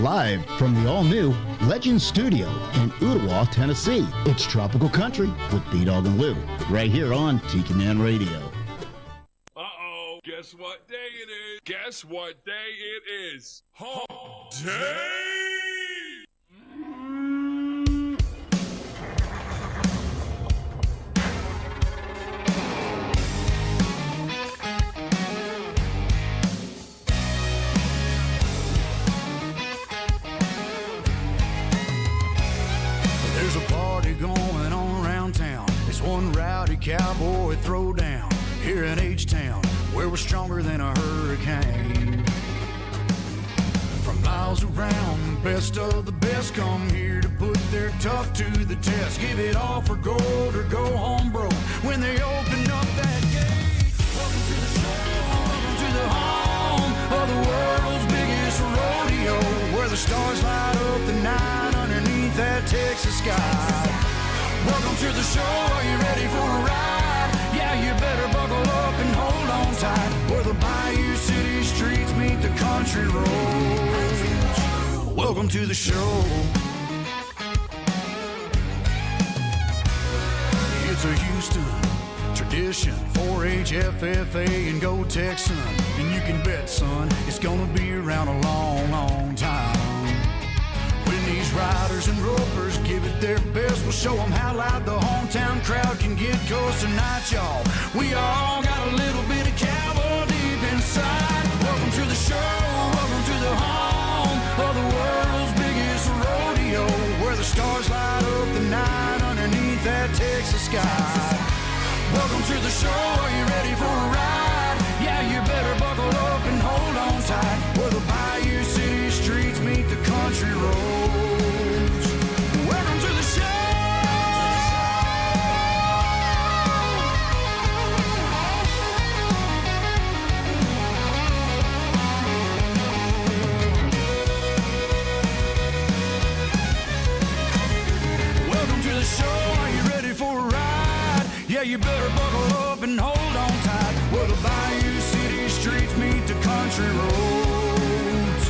Live from the all-new Legend Studio in Ottawa, Tennessee, it's Tropical Country with B-Dawg and Lou, right here on Tiki Man Radio. Uh-oh, guess what day it is? Guess what day it is? Hump Day! There's a party going on around town. It's one rowdy cowboy throwdown here in H-Town, where we're stronger than a hurricane. From miles around, the best of the best come here to put their tough to the test. Give it all for gold or go home broke when they open up that gate. Welcome to the show, welcome to the home of the world's biggest rodeo, where the stars light up the night underneath that Texas sky. Welcome to the show, are you ready for a ride? Yeah, you better buckle up and hold on tight, where the Bayou City streets meet the country roads. Welcome to the show. It's a Houston tradition, 4-H, FFA, and go Texan. And you can bet, son, it's gonna be around a long, long time. When these riders and ropers give it their best, we'll show them how loud the hometown crowd can get. 'Cause tonight, y'all, we all got a little bit of cowboy deep inside. Welcome to the show, welcome to the home of the world's biggest rodeo, where the stars light up the night underneath that Texas sky. Welcome to the show, are you ready for a ride? Yeah, you better buckle up and hold on tight, where the Bayou City streets meet the country roads. Welcome to the show. Welcome to the show, are you ready for a ride? Yeah, you better buckle up and hold on tight, where the Bayou City streets meet the country roads.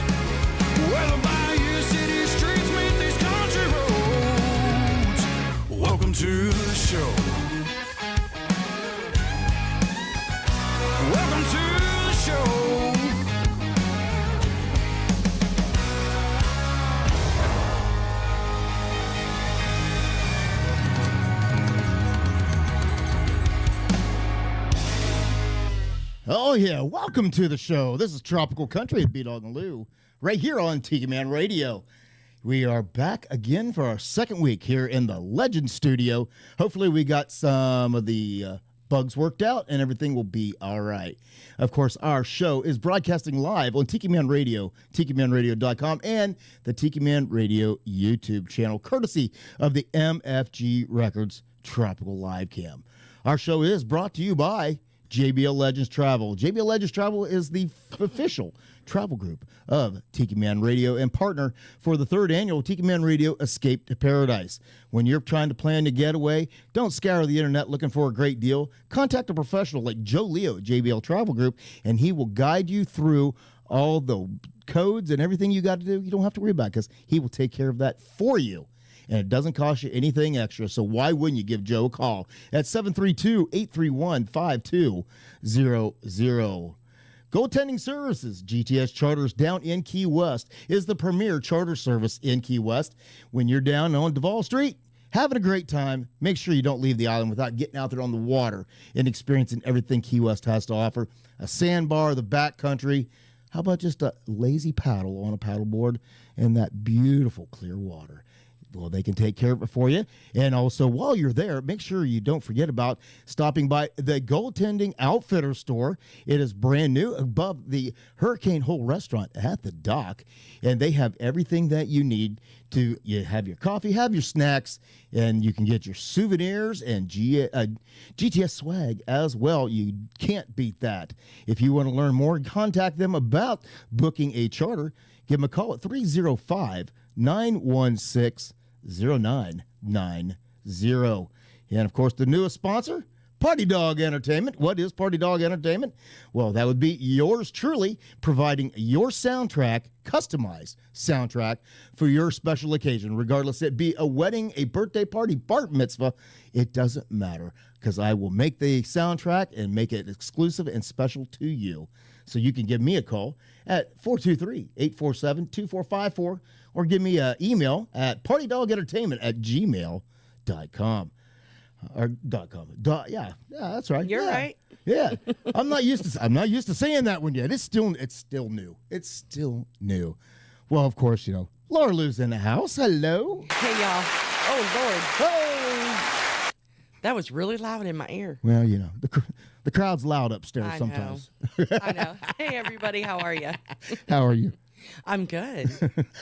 Where the Bayou City streets meet these country roads. Welcome to the show. Welcome to the show. Oh, yeah. Welcome to the show. This is Tropical Country with B-Dawg and Lou, right here on Tiki Man Radio. We are back again for our second week here in the Legend Studio. Hopefully we got some of the bugs worked out and everything will be all right. Of course, our show is broadcasting live on Tiki Man Radio, TikiManRadio.com, and the Tiki Man Radio YouTube channel, courtesy of the MFG Records Tropical Live Cam. Our show is brought to you by JBL Legends Travel. JBL Legends Travel is the official travel group of Tiki Man Radio and partner for the third annual Tiki Man Radio Escape to Paradise. When you're trying to plan a getaway, don't scour the internet looking for a great deal. Contact a professional like Joe Leo at JBL Travel Group, and he will guide you through all the codes and everything you got to do. You don't have to worry about it because he will take care of that for you. And it doesn't cost you anything extra, so why wouldn't you give Joe a call at 732-831-5200. Goaltending Services, GTS Charters down in Key West, is the premier charter service in Key West. When you're down on Duval Street, having a great time, make sure you don't leave the island without getting out there on the water and experiencing everything Key West has to offer. A sandbar, the backcountry. How about just a lazy paddle on a paddleboard and that beautiful clear water? Well, they can take care of it for you. And also, while you're there, make sure you don't forget about stopping by the Goaltending Outfitter store. It is brand new above the Hurricane Hole restaurant at the dock. And they have everything that you need to have your coffee, have your snacks, and you can get your souvenirs and GTS swag as well. You can't beat that. If you want to learn more, contact them about booking a charter. Give them a call at 305-916-0990. And, of course, the newest sponsor, Party Dog Entertainment. What is Party Dog Entertainment? Well, that would be yours truly, providing your soundtrack, customized soundtrack for your special occasion, regardless it be a wedding, a birthday party, bar mitzvah. It doesn't matter, because I will make the soundtrack and make it exclusive and special to you. So you can give me a call at 423-847-2454 or give me an email at partydogentertainment@gmail.com. Or .com. Yeah, that's right. You're yeah. right. Yeah. I'm not used to saying that one yet. It's still new. It's still new. Well, of course, Laura Lou's in the house. Hello. Hey, y'all. Oh, Lord. Oh. That was really loud in my ear. Well, the crowd's loud upstairs I know. sometimes. I know. Hey, everybody. How are you? How are you? I'm good.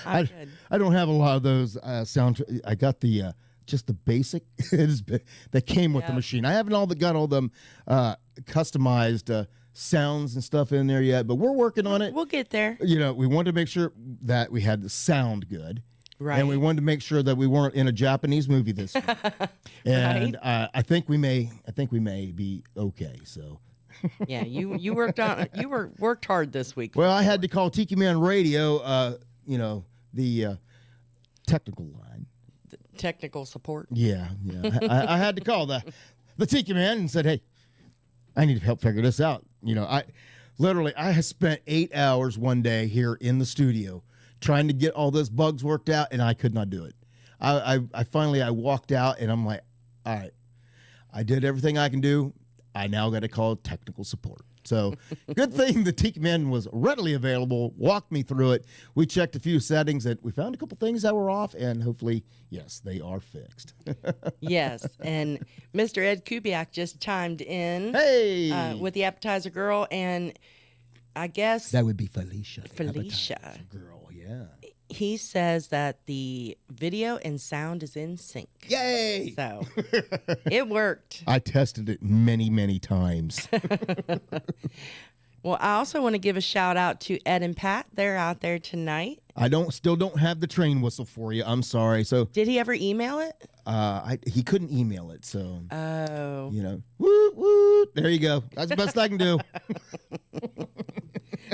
I'm good. I don't have a lot of those sound. I got the just the basic that came with the machine. I haven't got all them customized sounds and stuff in there yet, but we're working on it. We'll get there. We wanted to make sure that we had the sound good. Right. And we wanted to make sure that we weren't in a Japanese movie this week. And Right. I think we may be okay. So Yeah, you worked hard this week. well, I had to call Tiki Man Radio, the technical line. Technical support. Yeah. I had to call the Tiki Man and said, hey, I need to help figure this out. I had spent 8 hours one day here in the studio trying to get all those bugs worked out, and I could not do it. I finally walked out, and I'm like, all right, I did everything I can do. I now got to call technical support. So good thing the Tiki Man was readily available, walked me through it. We checked a few settings, and we found a couple things that were off, and hopefully, yes, they are fixed. Yes, and Mr. Ed Kubiak just chimed in Hey! with the appetizer girl, and I guess That would be Felicia. the Felicia. appetizer girl, yeah. he says that the video and sound is in sync. Yay! So it worked. I tested it many, many times. Well, I also want to give a shout out to Ed and Pat. They're out there tonight. I still don't have the train whistle for you. I'm sorry. So Did he ever email it? he couldn't email it. So Oh. woot woot. There you go. That's the best I can do.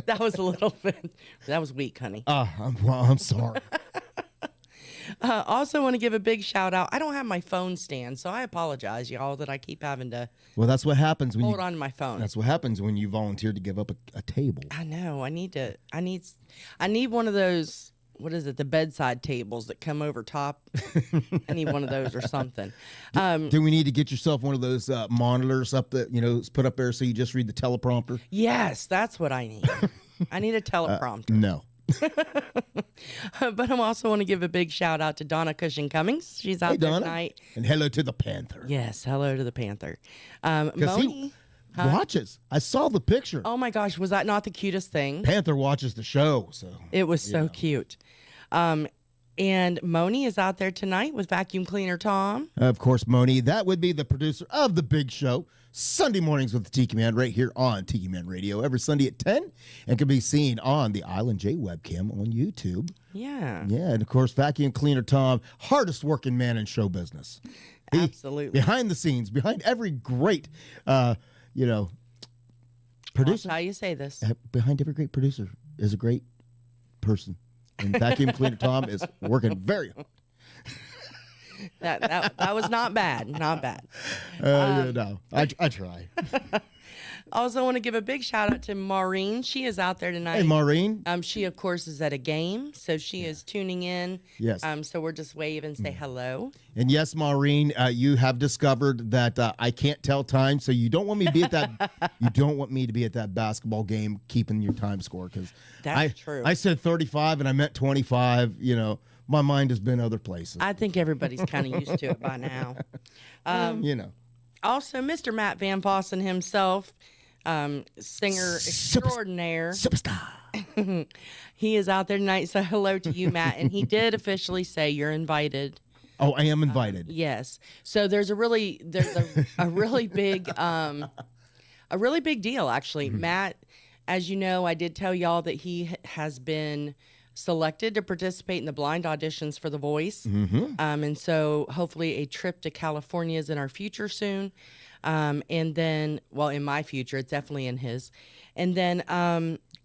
That was a little bit. That was weak, honey. I'm sorry. Also want to give a big shout out. I don't have my phone stand, so I apologize, y'all, that I keep having to Well, that's what happens when hold you. on to my phone. That's what happens when you volunteer to give up a table. I know. I need one of those. What is it? The bedside tables that come over top. I need one of those or something. Do we need to get yourself one of those monitors up that put up there so you just read the teleprompter? Yes, that's what I need. I need a teleprompter. No. But I also want to give a big shout out to Donna Cushing Cummings. She's out Hey, there Donna. tonight. And hello to the Panther. Yes, hello to the Panther. Because Moni. he watches. I saw the picture. Oh my gosh, was that not the cutest thing? Panther watches the show. So It was so cute. And Moni is out there tonight with Vacuum Cleaner Tom. of course, Moni, that would be the producer of the big show, Sunday mornings with the Tiki Man, right here on Tiki Man Radio every Sunday at 10, and can be seen on the Island J webcam on YouTube. Yeah. Yeah, and of course, Vacuum Cleaner Tom, hardest working man in show business. Absolutely. Behind the scenes, behind every great, Watch producer. how you say this. Behind every great producer is a great person. And Vacuum Cleaner Tom is working very hard. That was not bad. Not bad. I try. Also want to give a big shout out to Maureen. She is out there tonight. Hey, Maureen. She of course is at a game, so she is tuning in. Yes. So we're just wave and say hello. And yes, Maureen, you have discovered that I can't tell time, so you don't want me to be at that. You don't want me to be at that basketball game keeping your time score because That's true. I said 35 and I meant 25. My mind has been other places. I think everybody's kind of used to it by now. Also, Mr. Matt Van Vossen himself, singer extraordinaire. Superstar. He is out there tonight, so hello to you, Matt. And he did officially say you're invited. Oh, I am invited. Yes. So there's a really big deal actually. Matt, as you know, I did tell y'all that he has been selected to participate in the blind auditions for The Voice. And so hopefully a trip to California is in our future soon. And then, well, in my future, it's definitely in his. And then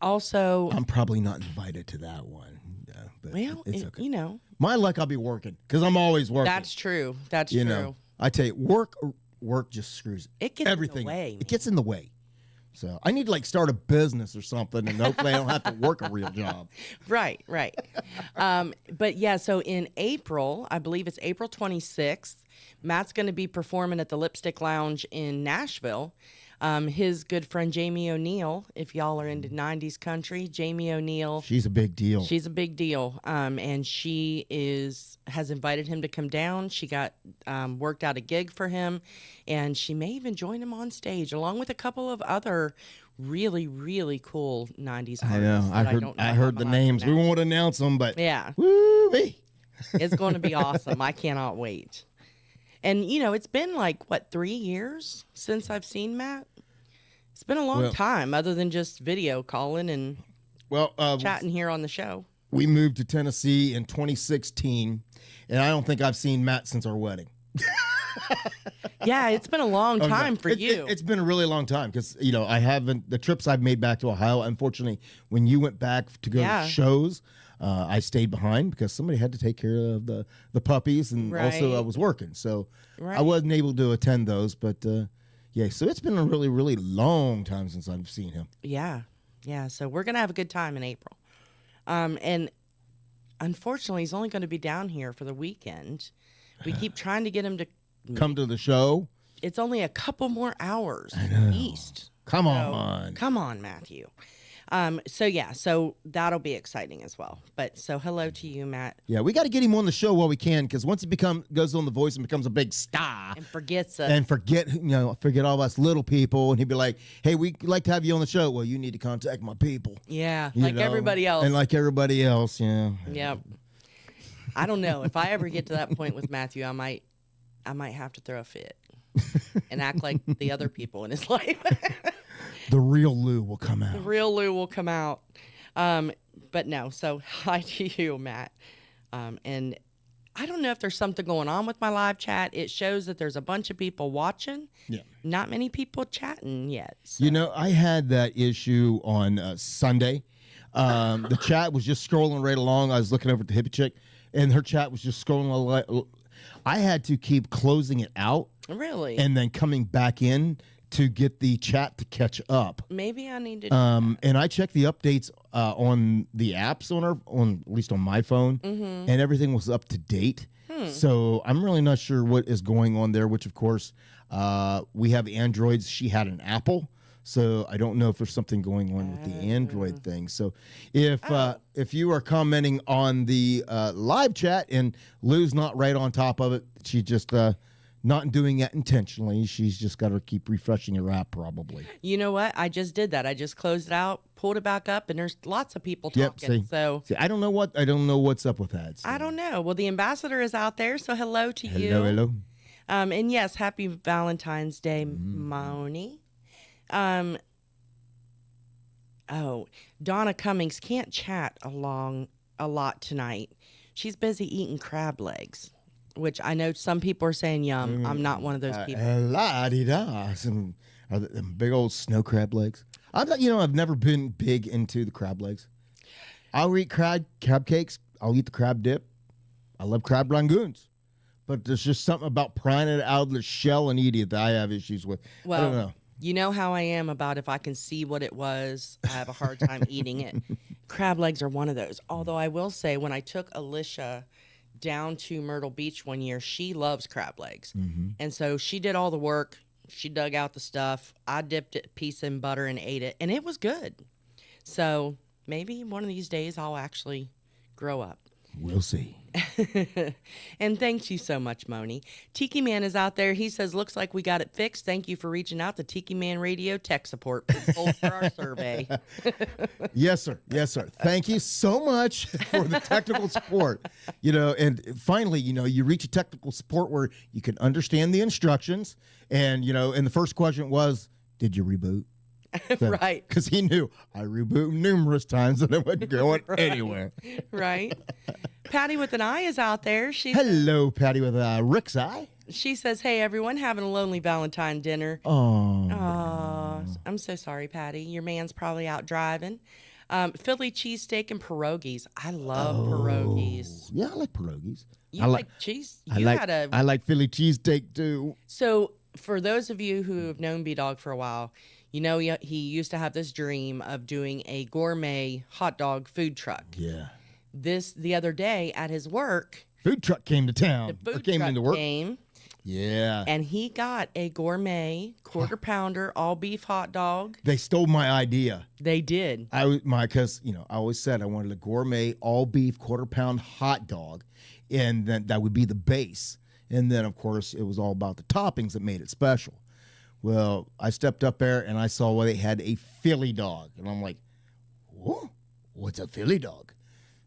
also, I'm probably not invited to that one. But well, it's okay. you know, My luck, I'll be working because I'm always working. that's true. That's you true. know, I tell you, work just screws It gets everything. in the way. It gets in the way. So I need to like start a business or something, and hopefully I don't have to work a real job. Right. But yeah, so in April, I believe it's April 26th, Matt's going to be performing at the Lipstick Lounge in Nashville. His good friend Jamie O'Neill, if y'all are into 90s country, Jamie O'Neill. She's a big deal. She's a big deal. And she has invited him to come down. She got worked out a gig for him, and she may even join him on stage along with a couple of other really, really cool 90s artists. I know. that I heard the names. We won't announce them, but yeah. woo-wee. It's going to be awesome. I cannot wait. And, you know, it's been like, 3 years since I've seen Matt? It's been a long time other than just video calling and chatting here on the show. We moved to Tennessee in 2016, and I don't think I've seen Matt since our wedding. Yeah, it's been a long time for you. It's been a really long time because, you know, the trips I've made back to Ohio, unfortunately, when you went back to go to shows, I stayed behind because somebody had to take care of the puppies, and also I was working. So I wasn't able to attend those. But, yeah, so it's been a really, really long time since I've seen him. Yeah. So we're going to have a good time in April. And unfortunately, he's only going to be down here for the weekend. We keep trying to get him to come to the show. It's only a couple more hours east. Come on. Come on, Matthew. So that'll be exciting as well. But so hello to you, Matt. Yeah, we got to get him on the show while we can, because once he goes on The Voice and becomes a big star and forgets us and forget all us little people, and he'd be like, "Hey, we'd like to have you on the show." Well, you need to contact my people. Yeah, you like know? everybody else. And like everybody else, yeah. Yep. I don't know if I ever get to that point with Matthew, I might have to throw a fit and act like the other people in his life. The real Lou will come out. The real Lou will come out. But no, so hi to you, Matt. And I don't know if there's something going on with my live chat. It shows that there's a bunch of people watching. Yeah. Not many people chatting yet. So. You know, I had that issue on Sunday. The chat was just scrolling right along. I was looking over at the hippie chick, and her chat was just scrolling. I had to keep closing it out. Really? And then coming back in to get the chat to catch up. Maybe I need to. And I checked the updates on the apps on at least on my phone, and everything was up to date. So I'm really not sure what is going on there. Which, of course, we have Androids. She had an Apple, so I don't know if there's something going on with the Android thing. So if you are commenting on the live chat and Lou's not right on top of it, she just. Not doing that intentionally. She's just got to keep refreshing her app, probably. You know what? I just did that. I just closed it out, pulled it back up, and there's lots of people talking. See, I don't know what's up with that. So. I don't know. Well, the ambassador is out there, so hello to you. Hello. And yes, happy Valentine's Day, Moni. Donna Cummings can't chat a lot tonight. She's busy eating crab legs. Which I know some people are saying yum. I'm not one of those people. La-di-da. Are them big old snow crab legs? I've never been big into the crab legs. I'll eat crab cakes. I'll eat the crab dip. I love crab rangoons. But there's just something about prying it out of the shell and eating it that I have issues with. Well, I don't know. You know how I am about if I can see what it was, I have a hard time eating it. Crab legs are one of those. Although I will say, when I took Alicia down to Myrtle Beach one year, she loves crab legs. And so she did all the work. She dug out the stuff. I dipped it piece in butter and ate it, and it was good. So maybe one of these days I'll actually grow up. We'll see. And thank you so much, Moni. Tiki Man is out there. He says, looks like we got it fixed. Thank you for reaching out to Tiki Man Radio tech support for our survey. Yes, sir. Thank you so much for the technical support. And finally, you reach a technical support where you can understand the instructions. And, and the first question was, did you reboot? Right. Because he knew I reboot numerous times and it wasn't going anywhere. Right. Patty with an eye is out there. Hello, Patty with Rick's eye. She says, hey, everyone, having a lonely Valentine dinner. Oh. Aw, I'm so sorry, Patty. Your man's probably out driving. Philly cheesesteak and pierogies. I love pierogies. Yeah, I like pierogies. You I like cheese? I like Philly cheesesteak too. So for those of you who have known B-Dawg for a while, you know he used to have this dream of doing a gourmet hot dog food truck. Yeah. The other day at his work, Food truck came to town. the food came truck into work. came, Yeah. and he got a gourmet quarter pounder all beef hot dog. They stole my idea. They did. Because I always said I wanted a gourmet all beef quarter-pound hot dog, and then that would be the base. And then of course it was all about the toppings that made it special. Well, I stepped up there and I saw they had a Philly dog, and I'm like, "Whoa, what's a Philly dog?"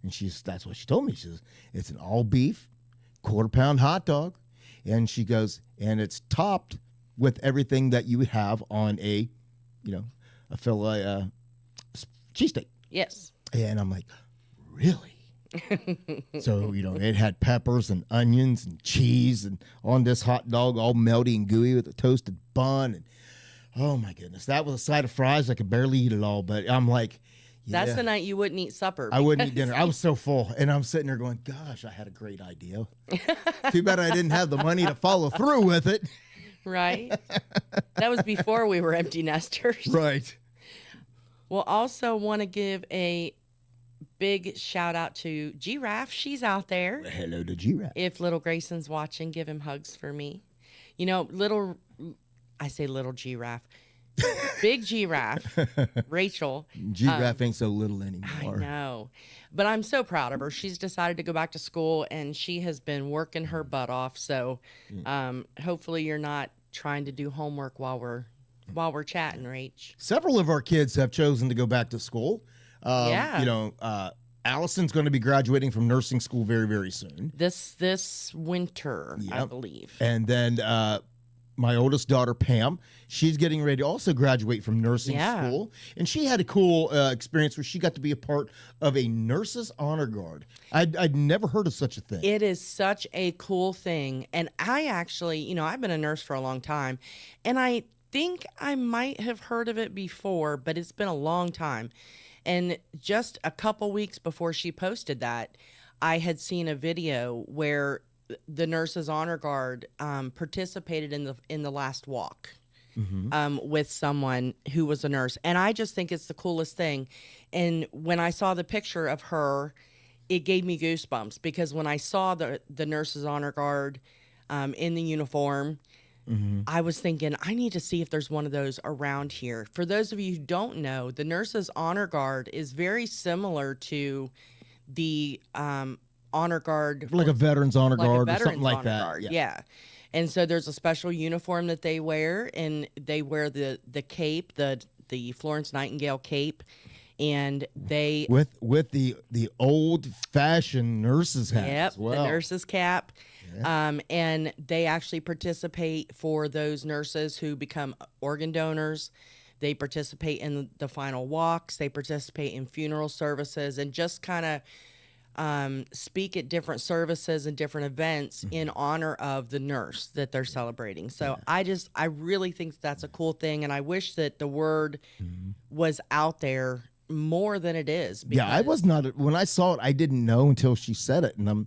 And that's what she told me. She says it's an all beef quarter-pound hot dog, and she goes, and it's topped with everything that you would have on a Philly cheesesteak. Yes. And I'm like, really? So, it had peppers and onions and cheese and on this hot dog all melty and gooey with a toasted bun. And oh my goodness, that was a side of fries. I could barely eat it all, but I'm like, yeah. That's the night you wouldn't eat supper. I wouldn't eat dinner. I was so full. And I'm sitting there going, gosh, I had a great idea. Too bad I didn't have the money to follow through with it. Right. That was before we were empty nesters. Right. We'll also want to give a big shout out to Giraffe. She's out there. Hello to Giraffe. If little Grayson's watching, give him hugs for me. I say little Giraffe. Big Giraffe, Rachel. Giraffe ain't so little anymore. I know. But I'm so proud of her. She's decided to go back to school, and she has been working her butt off. So hopefully you're not trying to do homework while we're chatting, Rach. Several of our kids have chosen to go back to school. Allison's going to be graduating from nursing school very, very soon. This winter, I Yep. believe. And then my oldest daughter, Pam, she's getting ready to also graduate from nursing school. And she had a cool experience where she got to be a part of a nurse's honor guard. I'd never heard of such a thing. It is such a cool thing. And I actually, I've been a nurse for a long time, and I think I might have heard of it before, but it's been a long time. And just a couple weeks before she posted that, I had seen a video where the Nurses Honor Guard participated in the last walk with someone who was a nurse. And I just think it's the coolest thing. And when I saw the picture of her, it gave me goosebumps, because when I saw the Nurses Honor Guard in the uniform, I was thinking, I need to see if there's one of those around here. For those of you who don't know, the Nurses Honor Guard is very similar to the honor guard, like a veteran's honor guard or veteran's something like honor that. guard. Yeah. And so there's a special uniform that they wear, and they wear the cape, the Florence Nightingale cape, and they with the old fashioned nurse's hat as well. the nurse's cap. And they actually participate for those nurses who become organ donors. They participate in the final walks. They participate in funeral services, and just kind of speak at different services and different events in honor of the nurse that they're celebrating. So I really think that's a cool thing, and I wish that the word was out there more than it is. Yeah, I was not, when I saw it, I didn't know until she said it, and I'm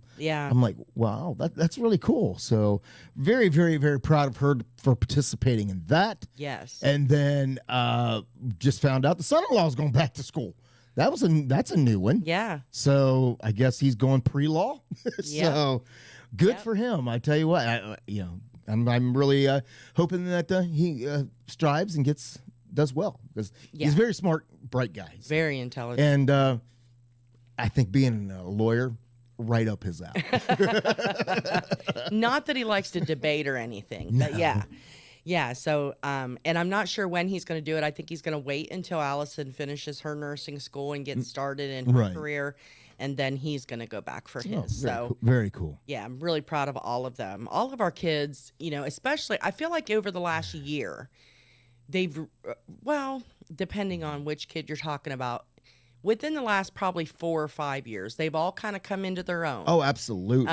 like, wow, that's really cool. So very, very, very proud of her for participating in that. Yes. And then just found out the son-in-law is going back to school. That's a new one. Yeah. So I guess he's going pre-law. So good for him. I tell you what, I'm really hoping that he strives and does well, because he's a very smart, bright guy. Very intelligent. And I think being a lawyer, right up his alley. Not that he likes to debate or anything, but yeah. So, and I'm not sure when he's going to do it. I think he's going to wait until Allison finishes her nursing school and gets started in her career, and then he's going to go back for his. Very cool. Yeah, I'm really proud of all of them. All of our kids, especially, I feel like over the last year, they've, well, depending on which kid you're talking about, within the last probably 4 or 5 years, they've all kind of come into their own. Oh, absolutely.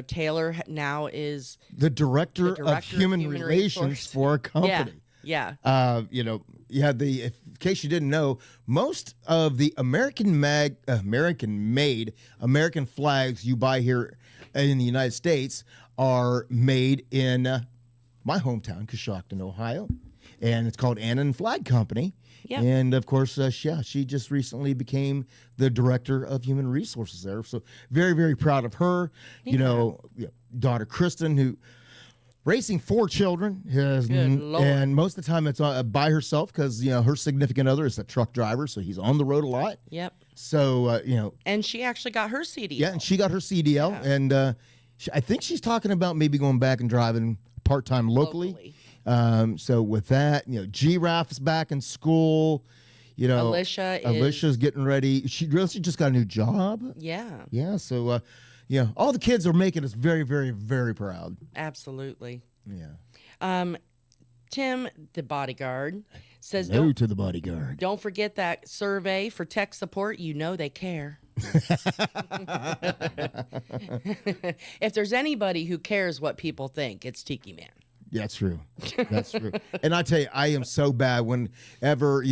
Taylor now is the director of human relations for a company. Yeah. In case you didn't know, most of the American-made American flags you buy here in the United States are made in my hometown, Coshocton, Ohio, and it's called Annan Flag Company. Yeah. And of course, she just recently became the director of human resources there. So very, very proud of her. Yeah. Daughter Kristen, who raising 4 children, and most of the time it's by herself because her significant other is a truck driver, so he's on the road a lot. Yep. So and she actually got her CDL. Yeah, and she got her CDL, and I think she's talking about maybe going back and driving part-time locally. So with that, Giraffe's back in school. Alicia's getting ready. She just got a new job. Yeah. Yeah. So all the kids are making us very, very, very proud. Absolutely. Yeah. Tim, the bodyguard, says, No to the bodyguard. Don't forget that survey for tech support. They care. If there's anybody who cares what people think, it's Tiki Man. That's true. That's true. And I tell you, I am so bad whenever,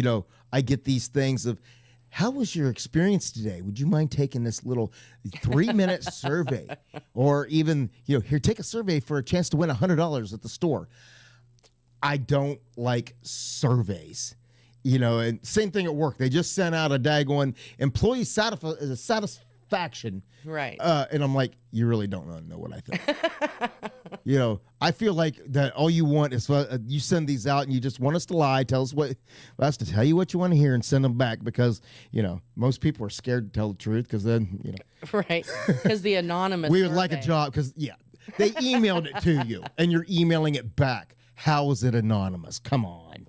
I get these things of, how was your experience today? Would you mind taking this little 3-minute survey? Or even, here, take a survey for a chance to win $100 at the store. I don't like surveys. And same thing at work. They just sent out a daggone employee satisfaction. Right. And I'm like, you really don't know what I think. I feel like that all you want is you send these out and you just want us to lie, tell us us to tell you what you want to hear and send them back because, most people are scared to tell the truth because then, Right. Because the anonymous we would like a job because, they emailed it to you and you're emailing it back. How is it anonymous? Come on.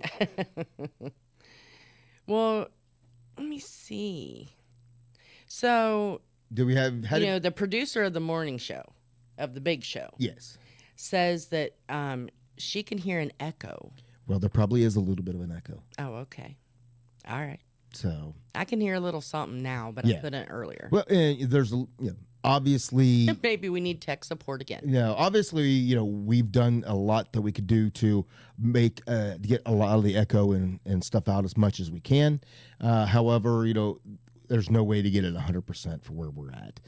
Well, let me see. So, do we have the producer of the morning show, of the big show, yes, says that she can hear an echo. Well, there probably is a little bit of an echo. Oh, okay. All right. So I can hear a little something now, but I couldn't earlier. Well, there's obviously maybe we need tech support again. Obviously, we've done a lot that we could do to make get a lot of the echo and stuff out as much as we can. However, there's no way to get it 100% for where we're at.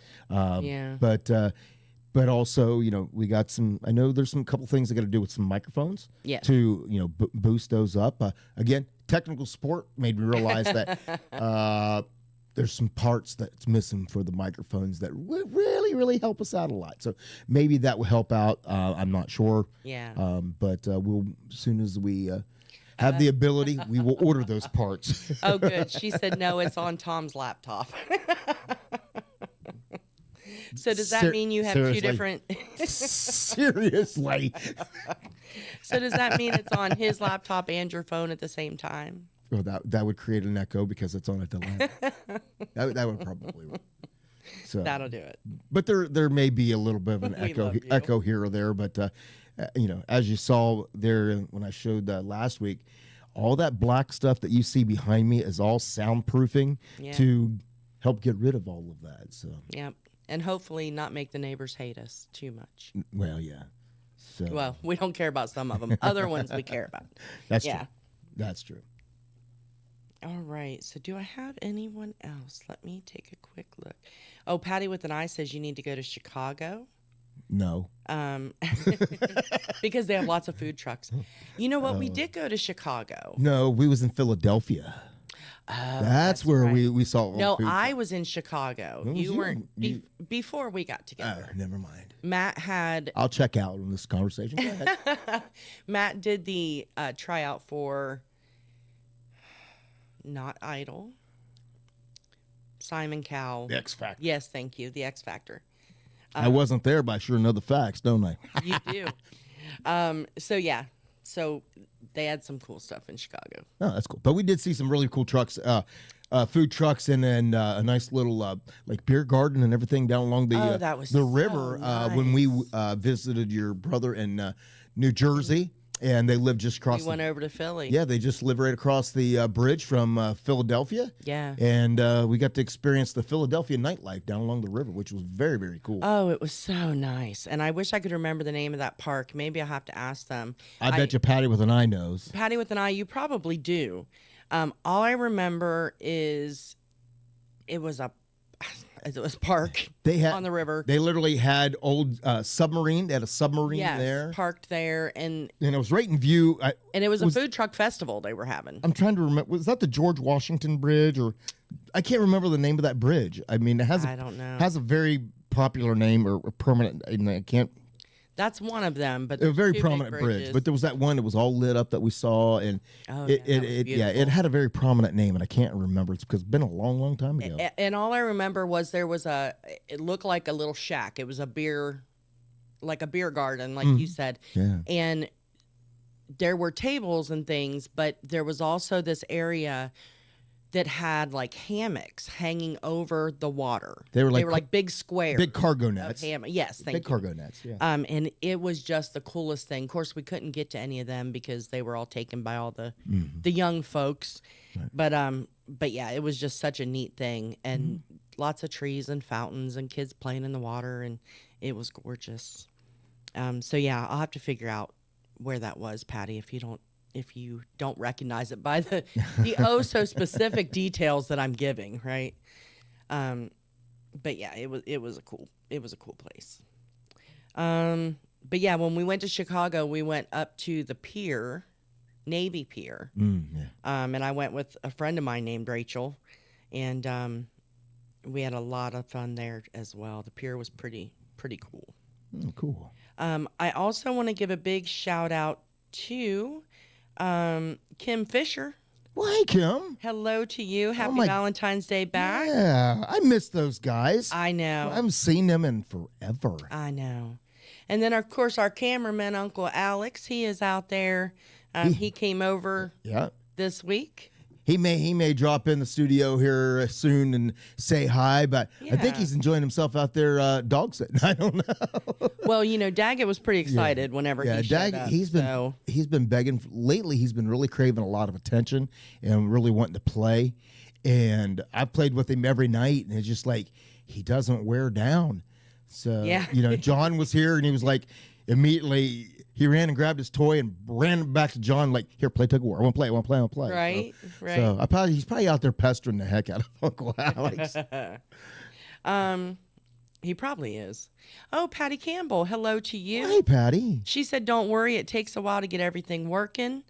But also, we got some. I know there's some couple things I got to do with some microphones. Yes. To boost those up. Again, technical support made me realize that. There's some parts that's missing for the microphones that really, really help us out a lot. So maybe that will help out. I'm not sure. Yeah. But we'll, as soon as we have the ability, we will order those parts. Oh, good. She said, no, it's on Tom's laptop. So does that mean you have seriously? 2 different... Seriously. So does that mean it's on his laptop and your phone at the same time? Well, that would create an echo because it's on a delay. that would probably work. So that'll do it. But there may be a little bit of an echo here or there. But as you saw there when I showed last week, all that black stuff that you see behind me is all soundproofing to help get rid of all of that. So yep, and hopefully not make the neighbors hate us too much. Well, yeah. So well, we don't care about some of them. Other ones we care about. That's true. That's true. All right. So do I have anyone else? Let me take a quick look. Oh, Patty with an eye says you need to go to Chicago. No. Because they have lots of food trucks. You know what? We did go to Chicago. No, we was in Philadelphia. That's where right. we saw. No, I was in Chicago. You weren't before we got together. Never mind. Matt had. I'll check out on this conversation. Go ahead. Matt did the tryout for. Not Idol. Simon Cowell. The X Factor. Yes, thank you. The X Factor. I wasn't there, but I sure know the facts, don't I? You do. So they had some cool stuff in Chicago. Oh, that's cool. But we did see some really cool trucks, food trucks, and then a nice little like beer garden and everything down along the that was the so river nice. when we visited your brother in New Jersey. and they live just across. We went over to Philly. Yeah, they just live right across the bridge from Philadelphia. Yeah. And we got to experience the Philadelphia nightlife down along the river, which was very, very cool. Oh, it was so nice. And I wish I could remember the name of that park. Maybe I'll have to ask them. I bet you Patty with an eye knows. Patty with an eye, you probably do. All I remember is it was a park on the river. They literally had old submarine. They had a submarine Yes, there. parked there. And it was right in view. it was a food truck festival they were having. I'm trying to remember. Was that the George Washington Bridge? Or I can't remember the name of that bridge. I mean, I don't know. Has a very popular name or permanent. I can't. That's one of them, but It was a very two big prominent bridge, bridges. but there was that one that was all lit up that we saw, and it had a very prominent name, and I can't remember. It's because it's been a long, long time ago. And all I remember was it looked like a little shack. It was a beer garden, like you said. Yeah. And there were tables and things, but there was also this area that had like hammocks hanging over the water. They were like big squares. Big cargo nets. Yes, thank you. Big cargo nets, yeah. And it was just the coolest thing. Of course, we couldn't get to any of them because they were all taken by all the young folks. Right. But yeah, it was just such a neat thing, and lots of trees and fountains and kids playing in the water, and it was gorgeous. So yeah, I'll have to figure out where that was, Patty, if you don't recognize it by the oh so specific details that I'm giving, right? But yeah, it was a cool place. But yeah, when we went to Chicago, we went up to the pier, Navy Pier. And I went with a friend of mine named Rachel, and we had a lot of fun there as well. The pier was pretty cool. Cool. I also want to give a big shout out to Kim Fisher. Well, hey, Kim. Hello to you. Happy Valentine's Day back. Yeah, I miss those guys. I know. I haven't seen them in forever. I know. And then, of course, our cameraman, Uncle Alex, he is out there. He came over this week. He may drop in the studio here soon and say hi, but I think he's enjoying himself out there dog sitting. I don't know. Well, Daggett was pretty excited whenever he showed up. He's been begging lately. He's been really craving a lot of attention and really wanting to play. And I've played with him every night, and it's just like he doesn't wear down. So John was here, and he was like immediately. He ran and grabbed his toy and ran back to John like, here, play tug of war. I want to play. Right. So he's probably out there pestering the heck out of Uncle Alex. He probably is. Oh, Patty Campbell, hello to you. Hey, Patty. She said, don't worry, it takes a while to get everything working.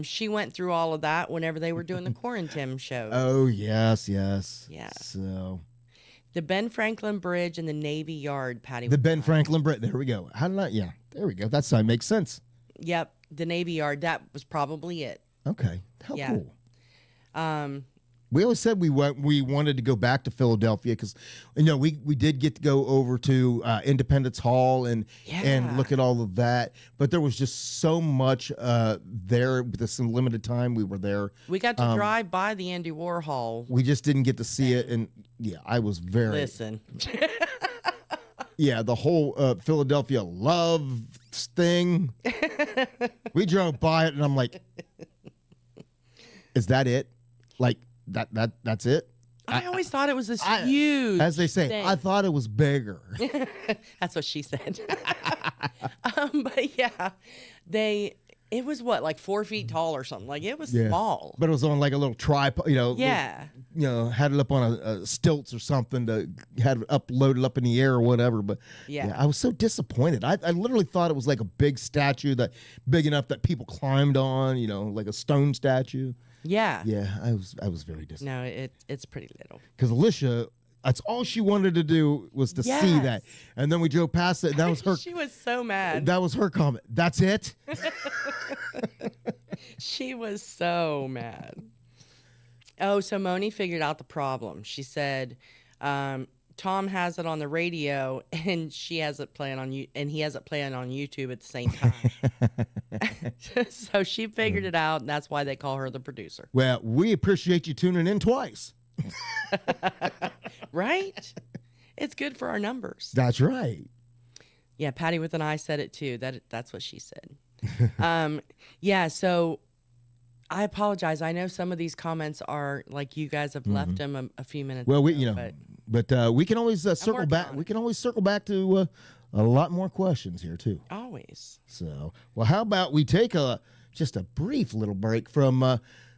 She went through all of that whenever they were doing the Quarantine shows. Oh, yes. Yeah. So... The Ben Franklin Bridge and the Navy Yard, Patty. The Ben Franklin Bridge. There we go. Yeah, there we go. That sign makes sense. Yep. The Navy Yard. That was probably it. Okay. How cool. We always said we wanted to go back to Philadelphia because, we did get to go over to Independence Hall and look at all of that. But there was just so much there with this limited time we were there. We got to drive by the Andy Warhol. We just didn't get to see it. And, I was very... Listen. The whole Philadelphia love thing. We drove by it, and I'm like, is that it? Like, that's it? I always thought it was this huge as they say, thing. I thought it was bigger. That's what she said. But yeah, it was like 4 feet tall or something. Like it was small. But it was on like a little tripod, Yeah. Had it up on a stilts or something to had it loaded up in the air or whatever. But I was so disappointed. I literally thought it was like a big statue big enough that people climbed on, like a stone statue. Yeah. Yeah, I was very disappointed. No, it's pretty little. Because Alicia, that's all she wanted to do was to see that. And then we drove past it, and that was her. She was so mad. That was her comment. That's it? She was so mad. Oh, so Moni figured out the problem. She said, Tom has it on the radio, and she has it playing on and he has it playing on YouTube at the same time. So she figured it out, and that's why they call her the producer. Well, we appreciate you tuning in twice. Right? It's good for our numbers. That's right. Yeah, Patty with an eye said it too. That's what she said. Yeah, so I apologize. I know some of these comments are like you guys have left them a few minutes Well, ago, but we can always circle working back. on it. We can always circle back to a lot more questions here too. always. So, well, how about we take just a brief little break from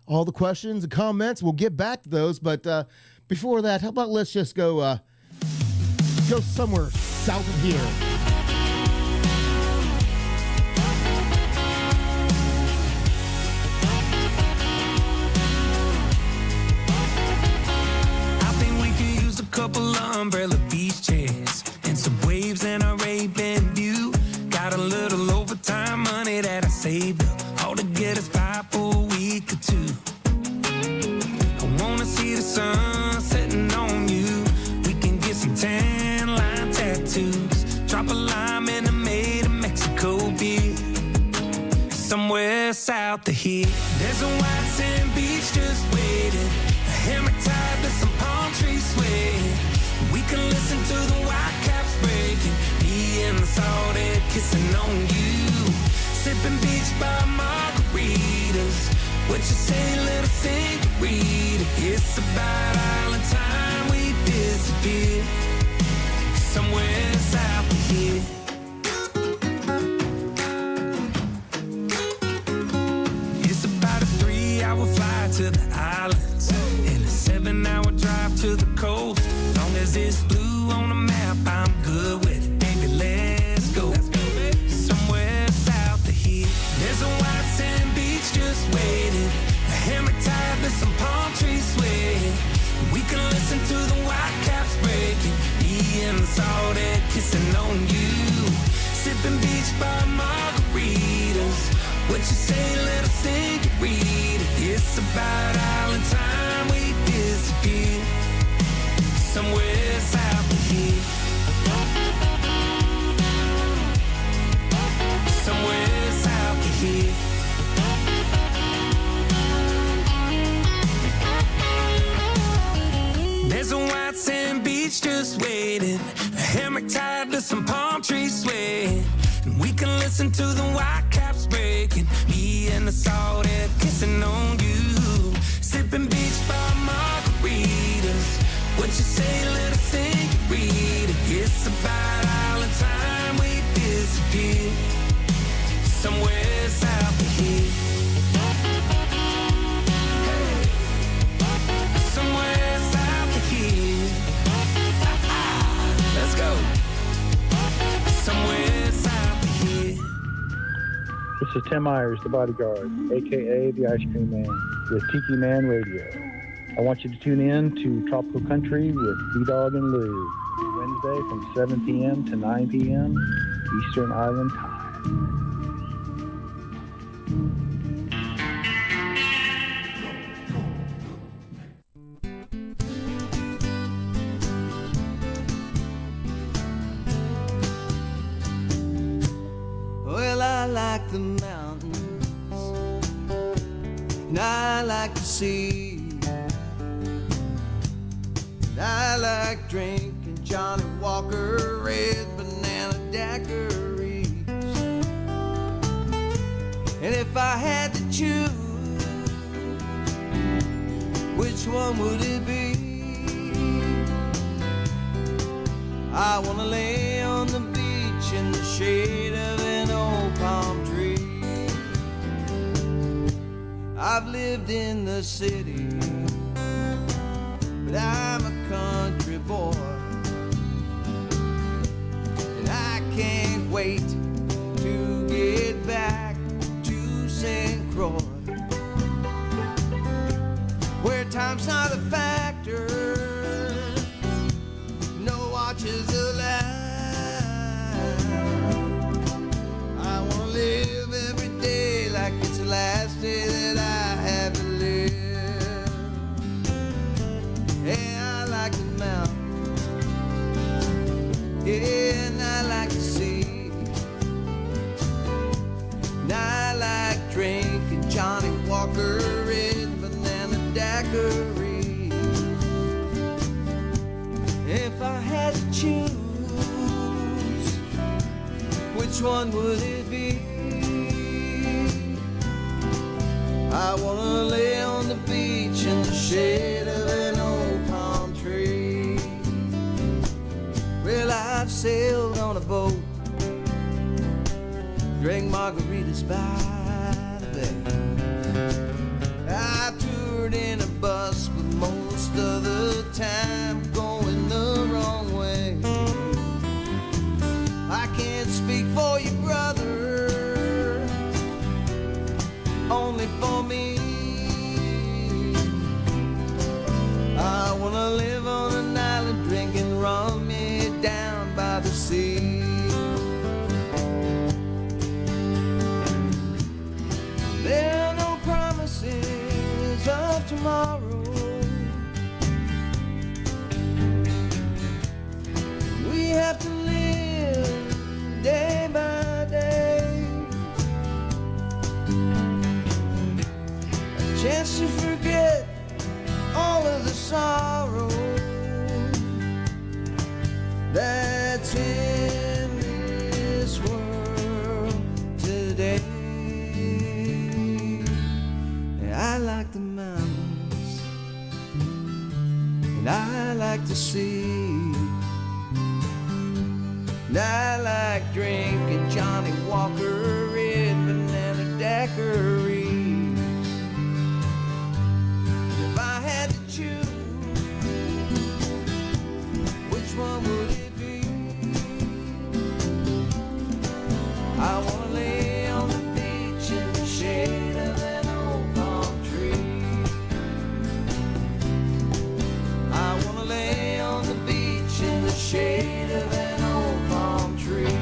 all the questions and comments? We'll get back to those, but before that, how about let's just go somewhere south of here. Couple of umbrella beach chairs and some waves and a Ray-Ban view. Got a little overtime money that I saved up, all to get us by for a week or two. I wanna see the sun setting on you. We can get some tan line tattoos, drop a lime in the made of Mexico beer. Somewhere south of here, there's a white sand beach just waiting, a hammock tied to some palm trees swaying. We can listen to the white caps breaking, me and the salt air kissing on you, sipping beach bar margaritas. What you say, little senorita? It's about island time we disappear, somewhere south of here. It's about a 3-hour flight to the islands and a 7-hour drive to the coast. Long as it's blue on the map, I'm good with it. Baby, let's go. Somewhere south of here, there's a white sand beach just waiting, a hammock tied to some palm trees swaying. We can listen to the white caps breaking, me and the salt air kissing on you, sipping beach bar margaritas. What you say, little senorita? It's about island time we disappear, somewhere south of here, somewhere south of here. There's a white sand beach just waiting, a hammock tied to some palm trees swaying. And we can listen to the white caps breaking, me and the salt air kissing on you, sipping beach bar margaritas. What you say, little senorita? It's about island time we disappear, somewhere south of here, somewhere south of here. Let's go. Somewhere south of here. This is Tim Myers, the bodyguard, a.k.a. the Ice Cream Man, with Tiki Man Radio. I want you to tune in to Tropical Country with B-Dawg and Lou, Wednesday from 7 p.m. to 9 p.m. Eastern Island Time. Well, I like the mountains, and I like the sea. I like drinking Johnny Walker red banana daiquiris. And if I had to choose, which one would it be? I wanna lay on the beach in the shade of an old palm tree. I've lived in the city, but I'm a country boy, and I can't wait to get back to St. Croix, where time's not a factor, no watches allowed. I wanna live every day like it's the last day that I have to live. Yeah, I like the mountains, yeah, and I like the sea, and I like drinking Johnny Walker red banana daiquiris. If I had to choose, which one would it be? I wanna lay on the beach in the shade of an old palm tree. Well, I've sailed on a boat, drank margaritas by the bay. I toured in a bus, but most of the time going the wrong way. I can't speak for you, brother, only for me. I wanna live on an island drinking rum down by the sea. There are no promises of tomorrow. We have to live day by day. A chance to forget all of the sorrow that's in this world today. I like the mountains, and I like the sea, and I like drinking Johnny Walker red banana daiquiris. If I had to choose, which one would it be? I wanna lay on the beach in the shade of an old palm tree. I wanna lay on the beach in the shade of an old palm tree.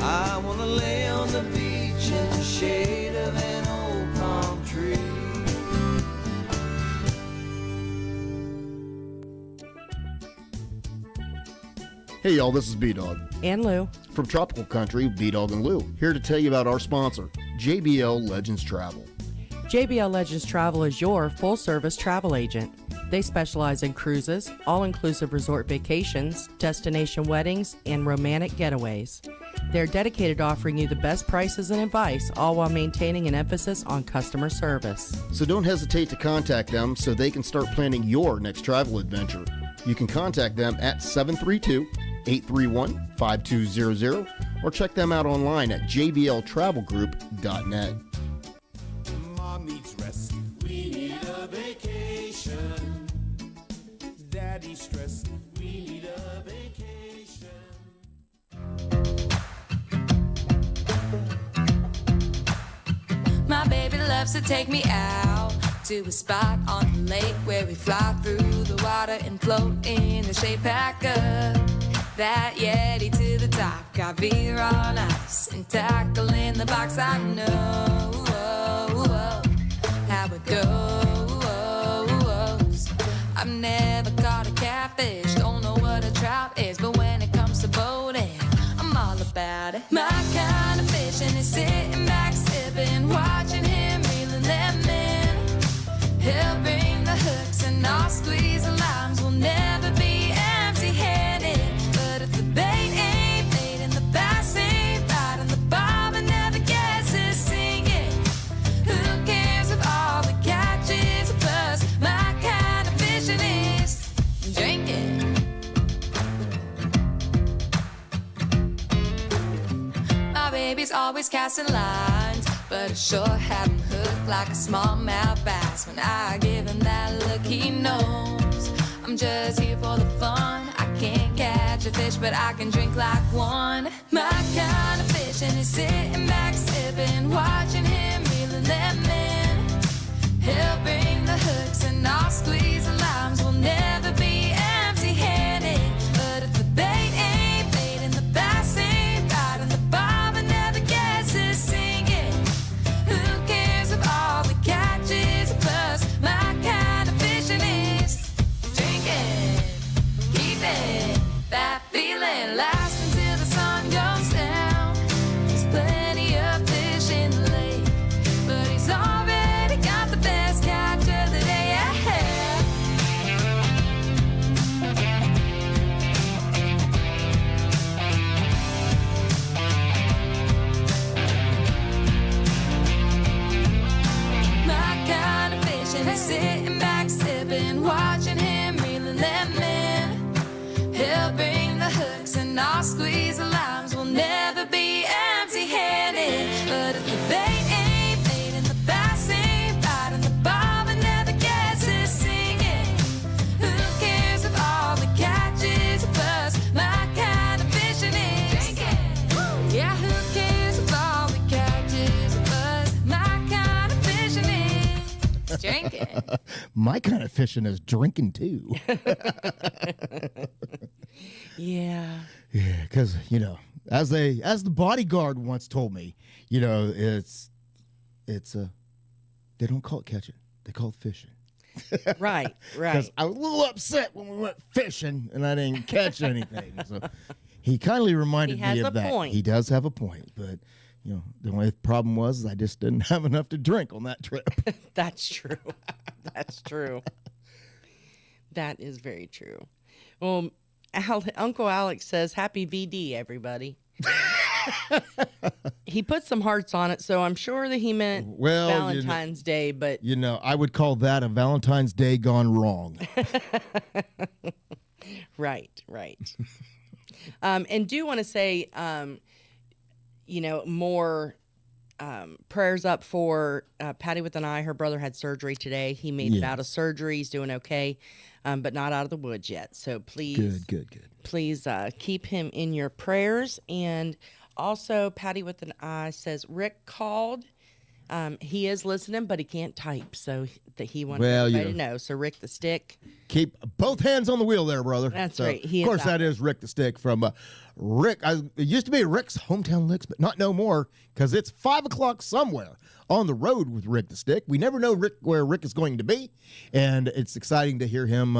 I wanna lay on the beach in the shade of an old palm tree. Hey y'all, this is B-Dawg And Lou. from Tropical Country, B-Dawg and Lou, here to tell you about our sponsor, JBL Legends Travel. JBL Legends Travel is your full-service travel agent. They specialize in cruises, all-inclusive resort vacations, destination weddings, and romantic getaways. They're dedicated to offering you the best prices and advice, all while maintaining an emphasis on customer service. So don't hesitate to contact them so they can start planning your next travel adventure. You can contact them at 732-831-5200 or check them out online at jbltravelgroup.net. Mom needs rest. We need a vacation. Daddy's stressed. We need a vacation. My baby loves to take me out to a spot on the lake where we fly through the water and float in a shape pack up. That Yeti to the top, got beer on ice and tackle in the box. I know how it goes. I've never caught a catfish, don't know what a trout is, but when it comes to boating, I'm all about it. My kind of fishing is sitting back, sipping, watching him reeling them in. He'll bring the hooks and I'll squeeze the lines. We'll never be empty-handed. But if the bait ain't bait and the bass ain't right and the bobbin never gets to singing, who cares if all we catch is a buzz? My kind of fishing is drinking. My baby's always casting lines, but I sure have him hooked like a smallmouth bass. When I give him that look, he knows I'm just here for the fun. I can't catch a fish, but I can drink like one. My kind of fishing is sitting back, sipping, watching him reeling them in. He'll bring the hooks and I'll squeeze the limes. We'll never be empty-handed. But if the bait ain't bait and the bass ain't right and the bobbin never gets to singing, who cares if all we catch is a buzz? My kind of fishing is drinking, keeping that feeling lasting till the sun goes down. There's plenty of fish in the lake, but he's already got the best catch of the day. Yeah. I'll squeeze the limes. We'll never be empty-handed. But if the bait ain't bait and the bass ain't right and the barber never gets his singing, who cares if all the catches are buzz? My kind of fishing is drinking. Yeah, who cares if all the catches are buzz? My kind of fishing is drinking. My kind of fishing is drinking too. Yeah. Yeah, because as the bodyguard once told me, it's they don't call it catching, they call it fishing. Right. Because I was a little upset when we went fishing and I didn't catch anything. So he kindly reminded He has me a of that. point. He does have a point, but the only problem was I just didn't have enough to drink on that trip. That's true. That's true. That is very true. Well, Uncle Alex says, happy VD, everybody. He put some hearts on it, so I'm sure that he meant Valentine's Day, but... I would call that a Valentine's Day gone wrong. Right. And do want to say, more prayers up for Patty with an eye. Her brother had surgery today. He made it out of surgery. He's doing okay, but not out of the woods yet. So please, good. Please keep him in your prayers. And also, Patty with an eye says Rick called. He is listening, but he can't type, so that he wanted everybody to know. So Rick the Stick. Keep both hands on the wheel there, brother. That's so, right. Of course, that is Rick the Stick from Rick. It used to be Rick's Hometown Licks, but not no more because it's 5 o'clock somewhere on the road with Rick the Stick. We never know where Rick is going to be, and it's exciting to hear him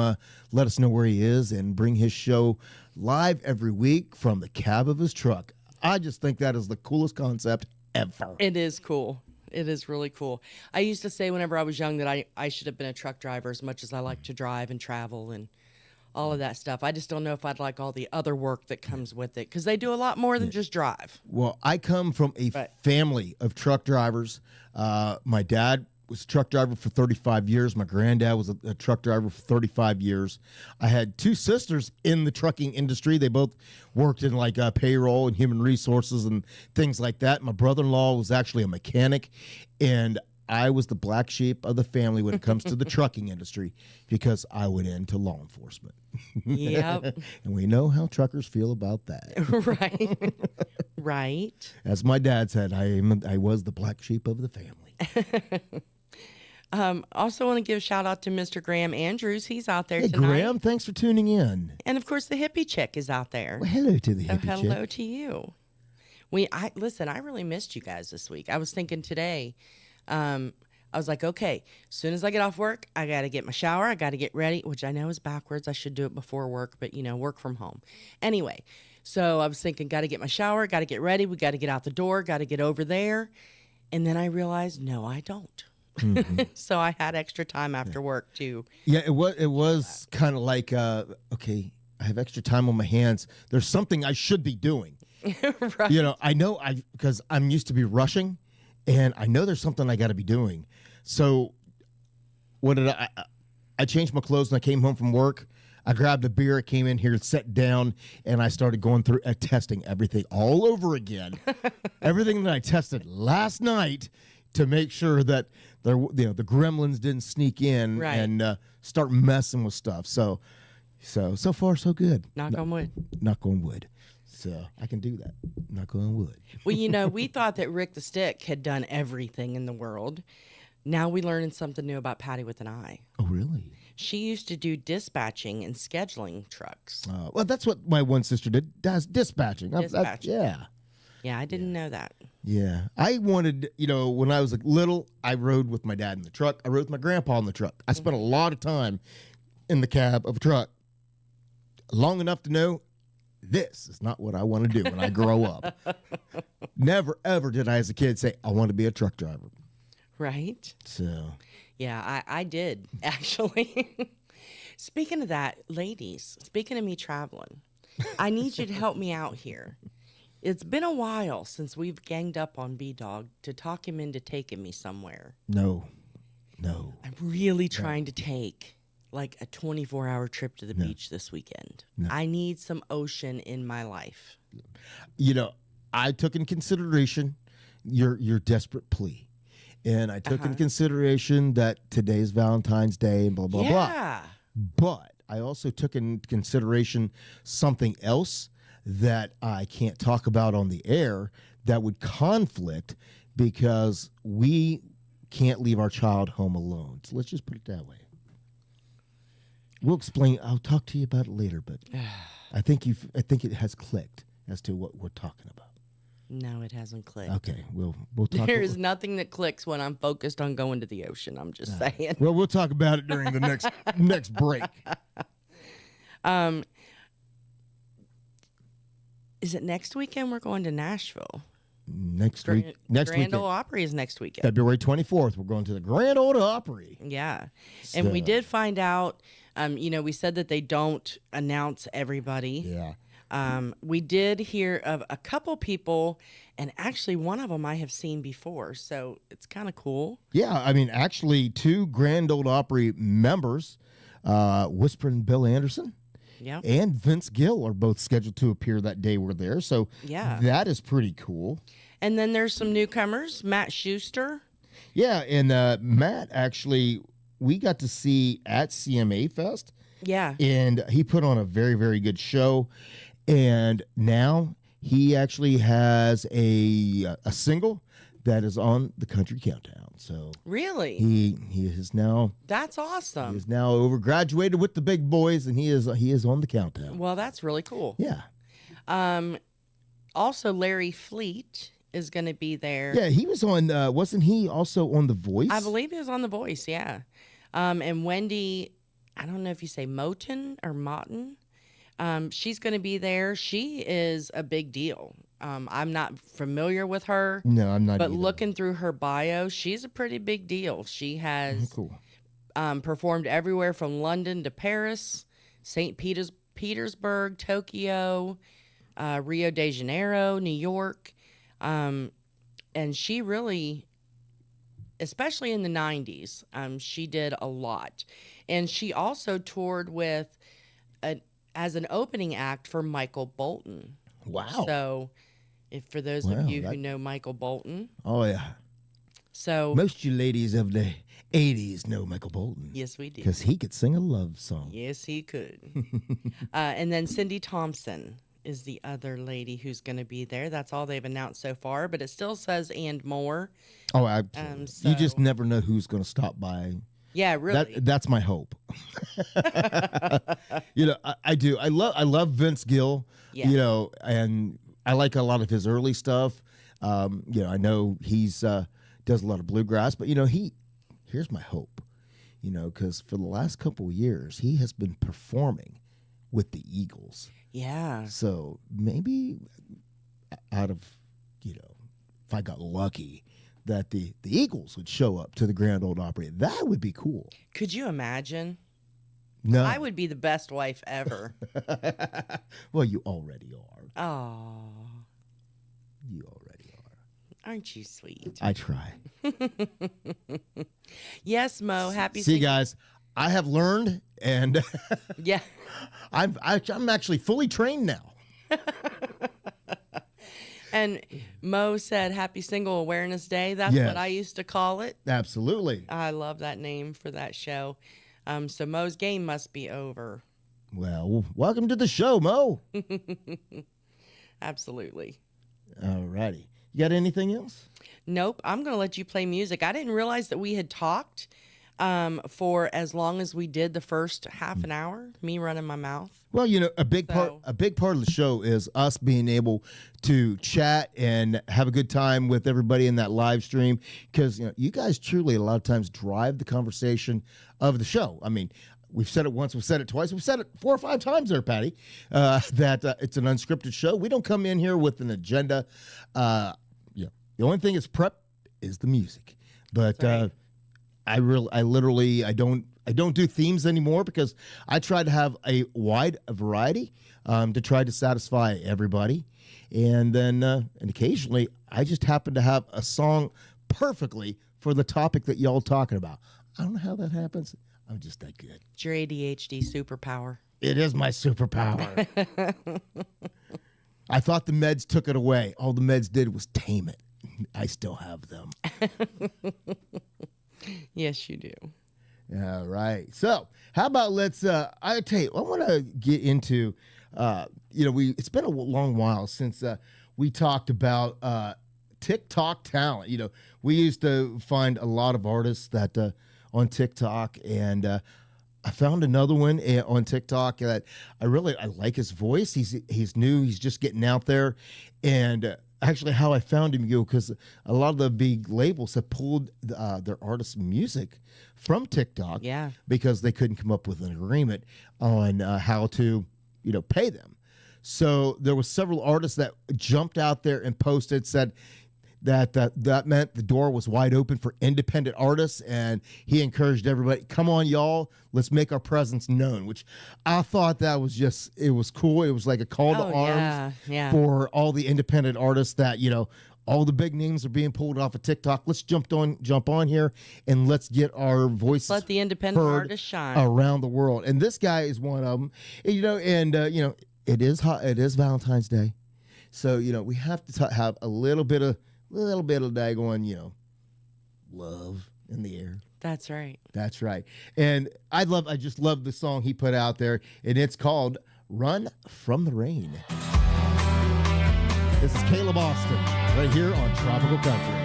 let us know where he is and bring his show live every week from the cab of his truck. I just think that is the coolest concept ever. It is cool. It is really cool. I used to say whenever I was young that I should have been a truck driver as much as I like to drive and travel and all of that stuff. I just don't know if I'd like all the other work that comes with it because they do a lot more than just drive. Well, I come from a family of truck drivers. My dad was a truck driver for 35 years. My granddad was a truck driver for 35 years. I had two sisters in the trucking industry. They both worked in like payroll and human resources and things like that. My brother-in-law was actually a mechanic, and I was the black sheep of the family when it comes to the trucking industry because I went into law enforcement. Yep. And we know how truckers feel about that. Right. Right. As my dad said, I was the black sheep of the family. Also want to give a shout out to Mr. Graham Andrews. He's out there Hey, tonight. Graham, thanks for tuning in. And of course, the hippie chick is out there. Well, hello to the hippie chick. Hello to you. Listen, I really missed you guys this week. I was thinking today, I was like, okay, as soon as I get off work, I got to get my shower. I got to get ready, which I know is backwards. I should do it before work, but work from home. Anyway, so I was thinking, got to get my shower, got to get ready. We got to get out the door, got to get over there. And then I realized, no, I don't. Mm-hmm. So I had extra time after work too. Yeah, it was kind of like, okay, I have extra time on my hands. There's something I should be doing. Right. I know because I'm used to be rushing, and I know there's something I got to be doing. So what did I changed my clothes and I came home from work. I grabbed a beer, I came in here, sat down, and I started going through testing everything all over again. Everything that I tested last night to make sure that the gremlins didn't sneak in and start messing with stuff. So far so good. Knock on wood. Knock on wood. So I can do that. Knock on wood. Well, we thought that Rick the Stick had done everything in the world. Now we're learning something new about Patty with an eye. Oh, really? She used to do dispatching and scheduling trucks. Well, that's what my one sister does dispatching. Yeah, I didn't know that. Yeah. I wanted, when I was little, I rode with my dad in the truck. I rode with my grandpa in the truck. I spent a lot of time in the cab of a truck, long enough to know this is not what I want to do when I grow up. Never, ever did I as a kid say, I want to be a truck driver. Right. So. Yeah, I did, actually. Speaking of that, ladies, speaking of me traveling, I need you to help me out here. It's been a while since we've ganged up on B-Dawg to talk him into taking me somewhere. No. I'm really trying to take like a 24-hour trip to the beach this weekend. I need some ocean in my life. You know, I took in consideration your desperate plea. And I took in consideration that today's Valentine's Day and blah, blah, blah. But I also took in consideration something else that I can't talk about on the air that would conflict because we can't leave our child home alone. So let's just put it that way. We'll explain. I'll talk to you about it later, but I think it has clicked as to what we're talking about. No, it hasn't clicked. Okay, we'll talk. There is nothing that clicks when I'm focused on going to the ocean. I'm just saying. Well, we'll talk about it during the next break. Is it next weekend we're going to Nashville? Next Grand weekend. Ole Opry is next weekend. February 24th. We're going to the Grand Ole Opry. Yeah. And we did find out, we said that they don't announce everybody. Yeah. We did hear of a couple people, and actually one of them I have seen before, so it's kind of cool. Yeah, I mean, actually, 2 Grand Ole Opry members, Whispering Bill Anderson and Vince Gill, are both scheduled to appear that day we're there. So that is pretty cool. And then there's some newcomers, Matt Schuster. Yeah, and Matt, actually, we got to see at CMA Fest. Yeah. And he put on a very, very good show. And now he actually has a single that is on the Country Countdown. So really, he is now. That's awesome. He is now graduated with the big boys, and he is on the countdown. Well, that's really cool. Yeah. Also, Larry Fleet is going to be there. Yeah, he was on. Wasn't he also on The Voice? I believe he was on The Voice. Yeah. And Wendy, I don't know if you say Moten or Motten. She's going to be there. She is a big deal. I'm not familiar with her. No, I'm not. But either. looking through her bio, she's a pretty big deal. She has performed everywhere from London to Paris, St. Petersburg, Tokyo, Rio de Janeiro, New York. And she really, especially in the 90s, she did a lot. And she also toured with as an opening act for Michael Bolton. Wow. So, for those of you who know Michael Bolton. Oh, yeah. So most you ladies of the 80s know Michael Bolton. Yes, we do. Because he could sing a love song. Yes, he could. And then Cindy Thompson is the other lady who's going to be there. That's all they've announced so far, but it still says and more. Oh, absolutely. You just never know who's going to stop by. Yeah, really. That's my hope. I do. I love Vince Gill. Yeah. And I like a lot of his early stuff. I know he's does a lot of bluegrass, but here's my hope. Because for the last couple of years he has been performing with the Eagles. Yeah. So maybe out of if I got lucky, that the Eagles would show up to the Grand Ole Opry. That would be cool. Could you imagine? No. I would be the best wife ever. Well, you already are. Oh. You already are. Aren't you sweet? I try. Yes, Mo. Happy See, guys, I have learned, and yeah, I'm actually fully trained now. And Mo said Happy Single Awareness Day. That's what I used to call it. Absolutely. I love that name for that show. So Mo's game must be over. Well, welcome to the show, Mo. Absolutely. All righty. You got anything else? Nope. I'm going to let you play music. I didn't realize that we had talked for as long as we did the first half an hour, me running my mouth. Well, a big part of the show is us being able to chat and have a good time with everybody in that live stream, because you guys truly a lot of times drive the conversation of the show. I mean, we've said it once, we've said it twice, we've said it 4 or 5 times there, Patty, that it's an unscripted show. We don't come in here with an agenda. The only thing is prep is the music, but right. I don't do themes anymore, because I try to have a wide variety to try to satisfy everybody. And then and occasionally I just happen to have a song perfectly for the topic that y'all talking about. I don't know how that happens. I'm just that good. It's your ADHD superpower. It is my superpower. I thought the meds took it away. All the meds did was tame it. I still have them. Yes, you do. All right. So how about let's, I tell you, I want to get into, it's been a long while since we talked about TikTok talent. We used to find a lot of artists that on TikTok, and I found another one on TikTok that I like his voice. He's new. He's just getting out there. And actually how I found him, because a lot of the big labels have pulled their artists' music from TikTok, because they couldn't come up with an agreement on how to, pay them. So there were several artists that jumped out there and posted, said that meant the door was wide open for independent artists, and he encouraged everybody, come on, y'all, let's make our presence known, which I thought that was it was cool. It was like a call to arms for all the independent artists that, all the big names are being pulled off of TikTok. Let's jump on here and let's get our voices Let the independent heard artists shine around the world. And this guy is one of them. And it is hot. It is Valentine's Day, so we have to have a little bit of daggone, love in the air. That's right. That's right. And I just love the song he put out there, and it's called Run From the Rain. This is Caleb Austin right here on Tropical Country.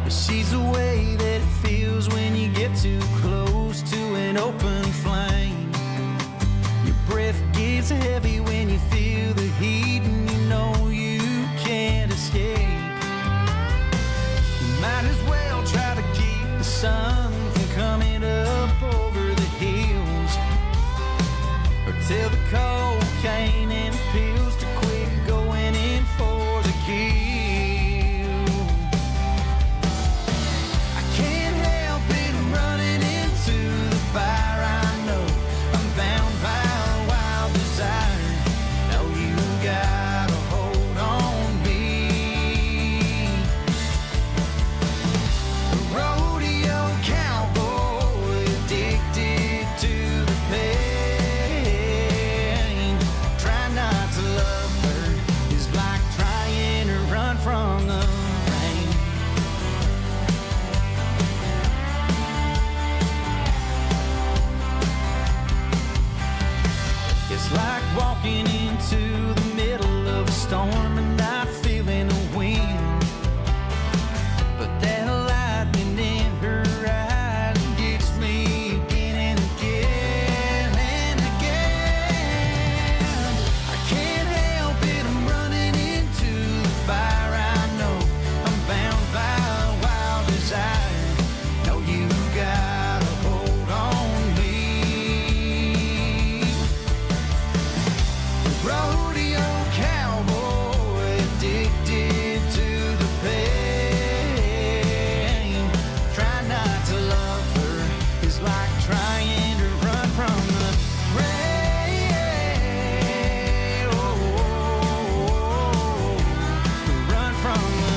She's the way that it feels when you get too close to an open flame. Your breath gets heavy when you feel the heat and you know you can't escape. You might as well try to keep the sun from coming up over the hills, or tell the cocaine and pills to quit going in for the kill. Fire, I know I'm bound by a wild desire. Know you got a hold on me. A rodeo cowboy addicted to the pain. Try not to love her is like trying to run from the rain. It's like walking into the middle of a storm and not feeling a wind. But that lightning in her eyes gets me again and again and again. I can't help it, I'm running into the fire. I know I'm bound by a wild desire. Know you got a hold on me. Rodeo cowboy addicted to the pain. Try not to love her is like trying to run from the rain. Oh, run from the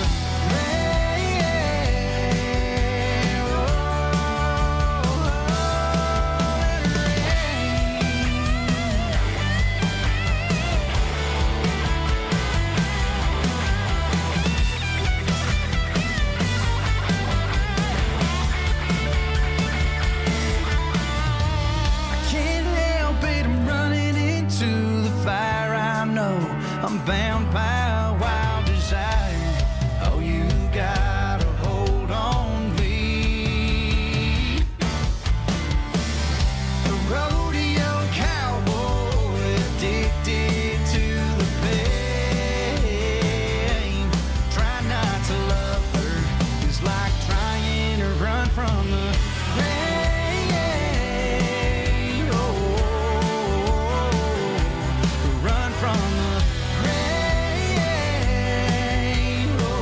I'm bound by a wild desire. Oh, you got a hold on me. A rodeo cowboy addicted to the pain. Try not to love her is like trying to run from the rain. Oh, run from the rain. Oh,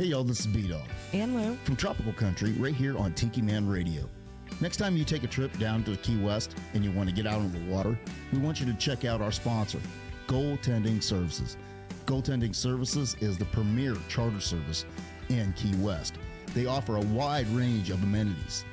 Hey, y'all, this is B-Dawg And Lou. from Tropical Country right here on Tiki Man Radio. Next time you take a trip down to Key West and you want to get out on the water, we want you to check out our sponsor, Goaltending Services. Goaltending Services is the premier charter service in Key West. They offer a wide range of amenities.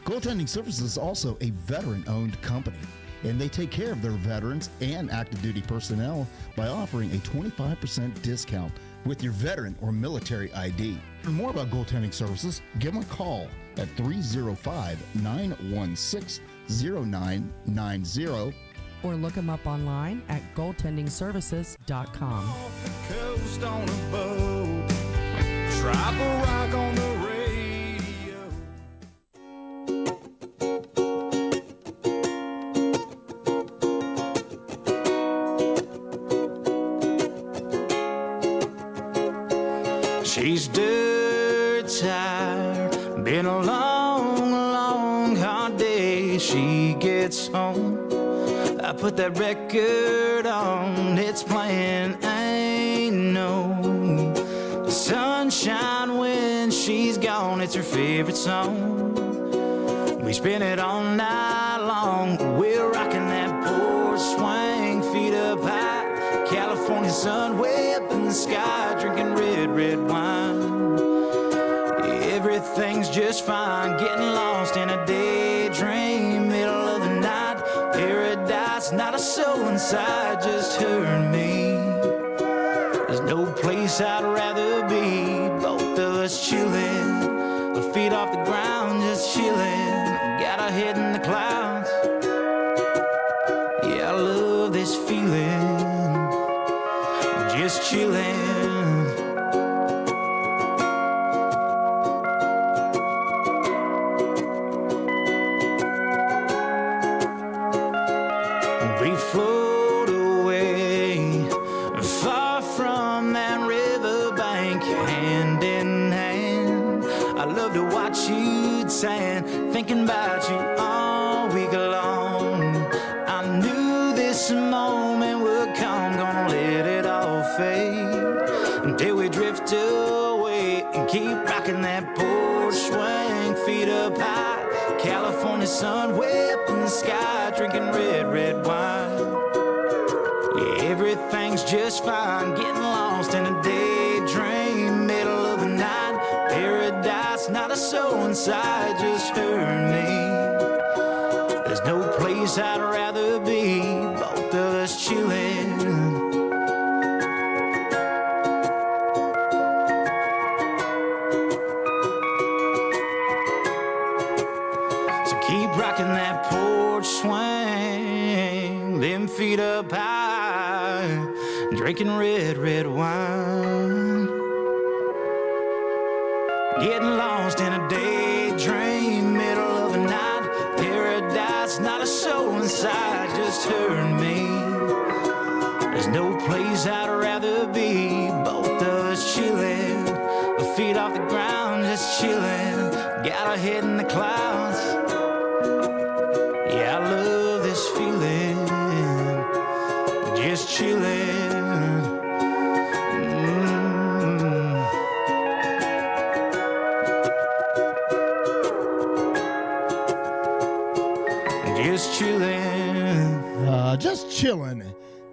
Goaltending Services is also a veteran-owned company, and they take care of their veterans and active duty personnel by offering a 25% discount with your veteran or military ID. For more about Goaltending Services, give them a call at 305-916-0990. Or look them up online at goaltendingservices.com. Off the coast on a boat, drop a rock on the radio. She's dirt tired, been a long, long, hard day. She gets home, I put that record on, it's playing. Ain't no sunshine when she's gone, it's her favorite song. We spin it all night long, we're rocking that porch swing, feet up high, California sun way up in the sky, drinking red, red wine. Everything's just fine, getting lost in a daydream, middle of the night, paradise, not a soul inside, just her and me. There's no place I'd rather be, both of us chilling, our feet off the ground, just chilling, got our head in the clouds. Yeah, I love this feeling, just chilling. We float away, far from that riverbank, hand in hand. I love to watch you tan, thinking about you all week long. I knew this moment would come, gonna let it all fade until we drift away and keep rocking that porch swing, feet up high, California sun way up in the sky, drinking red, red wine. Yeah, everything's just fine, getting lost in a daydream, middle of the night, paradise, not a soul inside, just her and me. There's no place I'd rather be, both of us chilling. So keep rocking that porch swing, them feet up high, drinking red, red wine. Getting lost in a daydream, middle of the night, paradise, not a soul inside, just her and me. There's no place I'd rather be, both of us chilling, our feet off the ground, just chilling, got our head in the clouds. Yeah, I love this feeling, just chilling. Just chilling. Just chilling.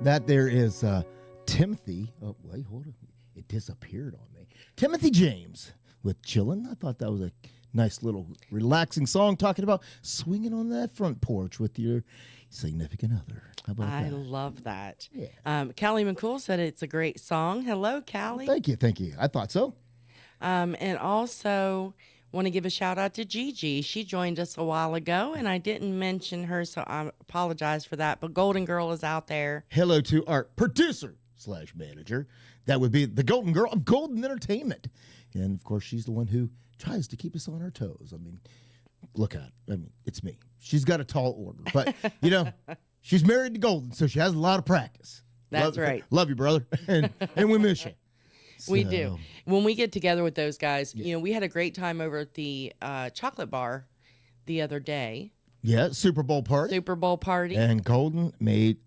That there is Timothy. Oh, wait, hold on. It disappeared on me. Timothy James with Chillin'. I thought that was a nice little relaxing song talking about swinging on that front porch with your significant other. How about I that? love that. Yeah. Callie McCool said it's a great song. Hello, Callie. Thank you. Thank you. I thought so. And also want to give a shout out to Gigi. She joined us a while ago, and I didn't mention her, so I apologize for that. But Golden Girl is out there. Hello to our producer/manager. That would be the Golden Girl of Golden Entertainment. And, of course, she's the one who tries to keep us on our toes. I mean, look at it. I mean, it's me. She's got a tall order. But, you know, she's married to Golden, so she has a lot of practice. That's right. Love you, brother. And we miss you. We So, do. When we get together with those guys, you know, we had a great time over at the chocolate bar the other day. Yeah, Super Bowl party. Super Bowl party. And Golden made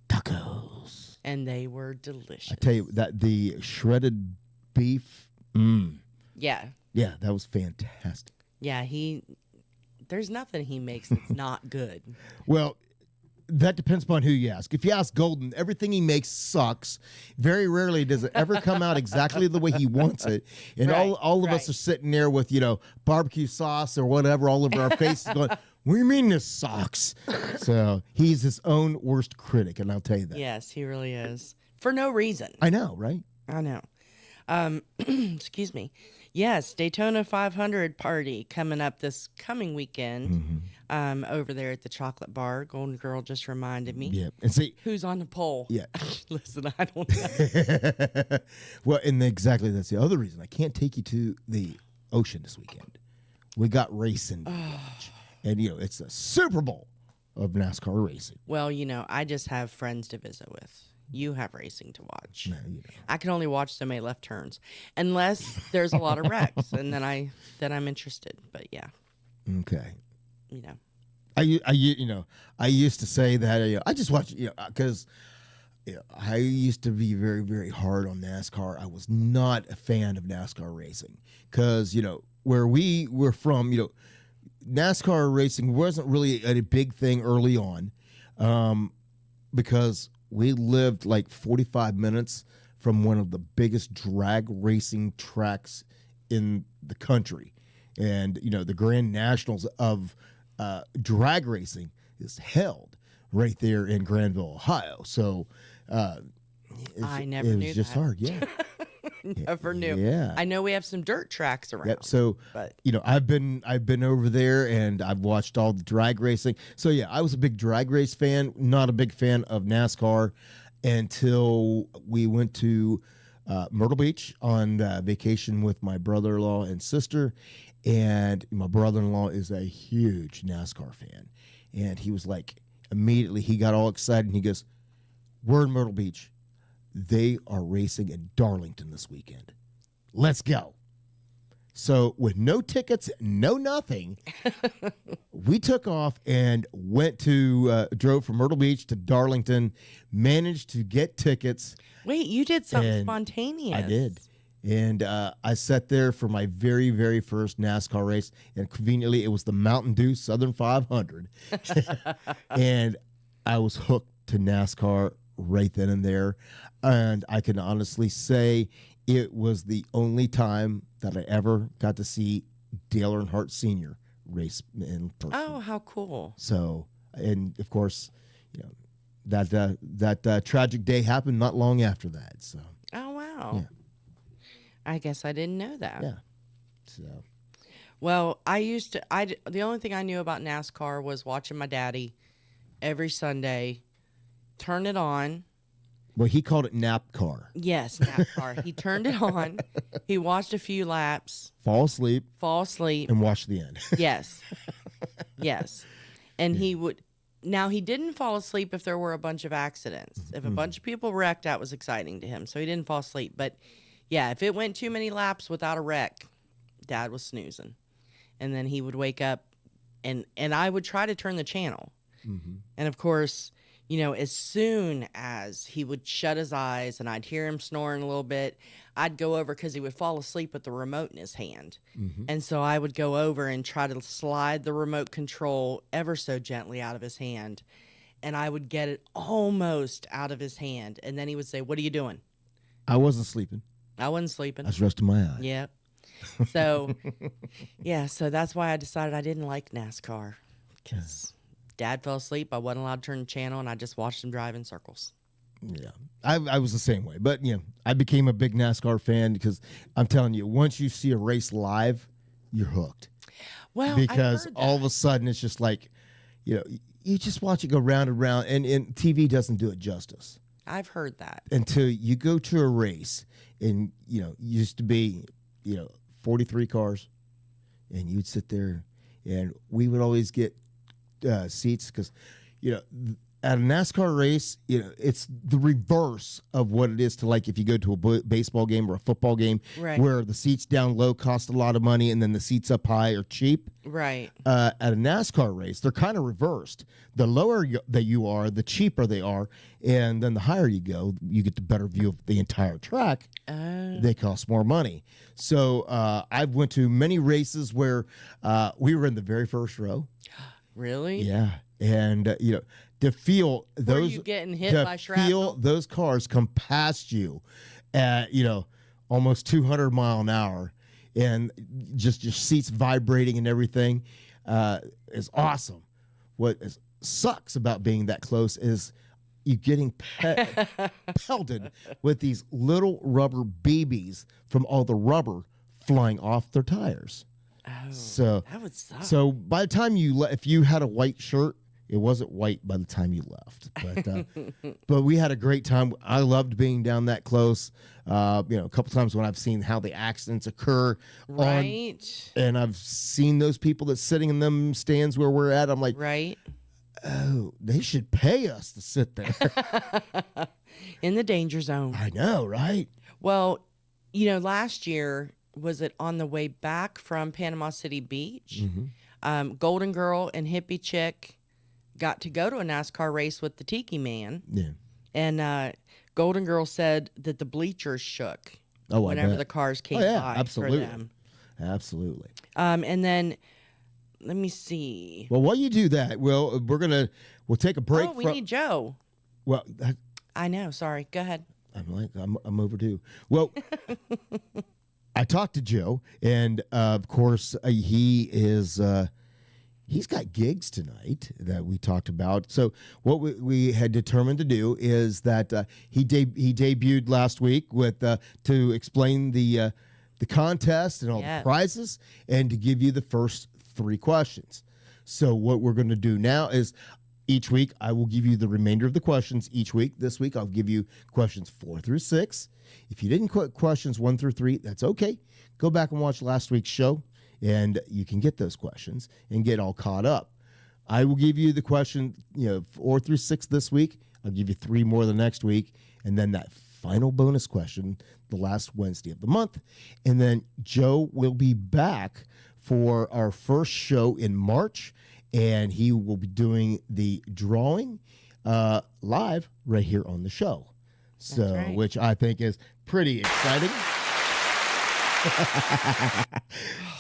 tacos. And they were delicious. I tell you, that the shredded beef, Yeah. Yeah, that was fantastic. Yeah, there's nothing he makes that's not good. Well, that depends upon who you ask. If you ask Golden, everything he makes sucks. Very rarely does it ever come out exactly the way he wants it. And Right, all of us right. are sitting there with, barbecue sauce or whatever all over our faces going, what do you mean this sucks? So he's his own worst critic, and I'll tell you that. Yes, he really is. For no reason. I know, right? I know. Excuse me. Yes, Daytona 500 party coming up this coming weekend over there at the Chocolate Bar. Golden Girl just reminded me. Yeah. And see, Who's on the pole? Yeah. Listen, I don't know. well, and exactly that's the other reason I can't take you to the ocean this weekend. We got racing to watch. And, it's the Super Bowl of NASCAR racing. Well, I just have friends to visit with. You have racing to watch. No, I can only watch so many left turns, unless there's a lot of wrecks, and then I'm interested. But yeah, Okay. I I used to say that I just watch because I used to be very, very hard on NASCAR. I was not a fan of NASCAR racing because where we were from, NASCAR racing wasn't really a big thing early on, because we lived like 45 minutes from one of the biggest drag racing tracks in the country, and the Grand Nationals of drag racing is held right there in Granville, Ohio. So I never it knew was just that. hard. Yeah. never knew. Yeah. I know we have some dirt tracks around. Yep. So, but I've been over there and I've watched all the drag racing. So yeah, I was a big drag race fan, not a big fan of NASCAR until we went to Myrtle Beach on vacation with my brother-in-law and sister. And my brother-in-law is a huge NASCAR fan. And he was like, immediately he got all excited and he goes, we're in Myrtle Beach. They are racing in Darlington this weekend. Let's go. So with no tickets, no nothing, we took off and drove from Myrtle Beach to Darlington, managed to get tickets. wait, you did something And spontaneous. I did. And I sat there for my very, very first NASCAR race. And conveniently, it was the Mountain Dew Southern 500. And I was hooked to NASCAR right then and there. And I can honestly say it was the only time that I ever got to see Dale Earnhardt Sr. race in person. Oh, how cool. So, and of course, that tragic day happened not long after that. So, Oh, wow. Yeah. I guess I didn't know that. yeah. So, Well, the only thing I knew about NASCAR was watching my daddy every Sunday turn it on. well, he called it nap car. Yes, NASCAR. He turned it on. He watched a few laps, Fall asleep fall asleep. and watch the end. Yes. Yes. And he would. Now, he didn't fall asleep if there were a bunch of accidents. If a bunch of people wrecked, that was exciting to him. So he didn't fall asleep. But yeah, if it went too many laps without a wreck, Dad was snoozing. And then he would wake up and I would try to turn the channel. And of course, as soon as he would shut his eyes and I'd hear him snoring a little bit, I'd go over because he would fall asleep with the remote in his hand. And so I would go over and try to slide the remote control ever so gently out of his hand. And I would get it almost out of his hand. And then he would say, "What are you doing?" I wasn't sleeping. I wasn't sleeping. I was resting my eye. Yep. So, so that's why I decided I didn't like NASCAR. Because Dad fell asleep. I wasn't allowed to turn the channel, and I just watched him drive in circles. Yeah, I was the same way. But, I became a big NASCAR fan because I'm telling you, once you see a race live, you're hooked. Well, Because I heard all of that. a sudden it's just like, you just watch it go round and round, and TV doesn't do it justice. I've heard that. Until you go to a race, and, used to be, 43 cars, and you'd sit there, and we would always get seats because, at a NASCAR race, it's the reverse of what it is to like if you go to a baseball game or a football game, Right. where the seats down low cost a lot of money and then the seats up high are cheap. Right. At a NASCAR race, they're kind of reversed. The lower that you are, the cheaper they are, and then the higher you go, you get the better view of the entire track. They cost more money. So I've went to many races where we were in the very first row. Really? Yeah, and to feel Were those you getting hit to by feel shrapnel? those cars come past you at almost 200 mile an hour, and just your seats vibrating and everything is awesome. What sucks about being that close is you getting pelted with these little rubber BBs from all the rubber flying off their tires. Oh, So that would suck. So by the time if you had a white shirt, it wasn't white by the time you left. But we had a great time. I loved being down that close. A couple times when I've seen how the accidents occur, Right. and I've seen those people that's sitting in them stands where we're at. I'm like, Right. oh, they should pay us to sit there. In the danger zone. I know, right? Well, last year, was it on the way back from Panama City Beach? Golden Girl and Hippie Chick got to go to a NASCAR race with the Tiki Man. Yeah. And Golden Girl said that the bleachers shook Oh, I whenever bet. the cars came Oh, yeah, by absolutely. for them. Absolutely. And then, let me see. Well, while you do that, we'll take a break. Oh, we need Joe. Well, I know. Sorry. Go ahead. I'm overdue. Well, I talked to Joe, and of course he is. He's got gigs tonight that we talked about. So what we had determined to do is that he debuted last week with to explain the contest and all the prizes, and to give you the first 3 questions. So what we're going to do now is each week I will give you the remainder of the questions each week. This week I'll give you questions 4 through 6. If you didn't quit questions 1 through 3, that's okay. Go back and watch last week's show, and you can get those questions and get all caught up. I will give you the question, 4 through 6 this week. I'll give you 3 more the next week, and then that final bonus question the last Wednesday of the month. And then Joe will be back for our first show in March, and he will be doing the drawing live right here on the show. So, right. Which I think is pretty exciting.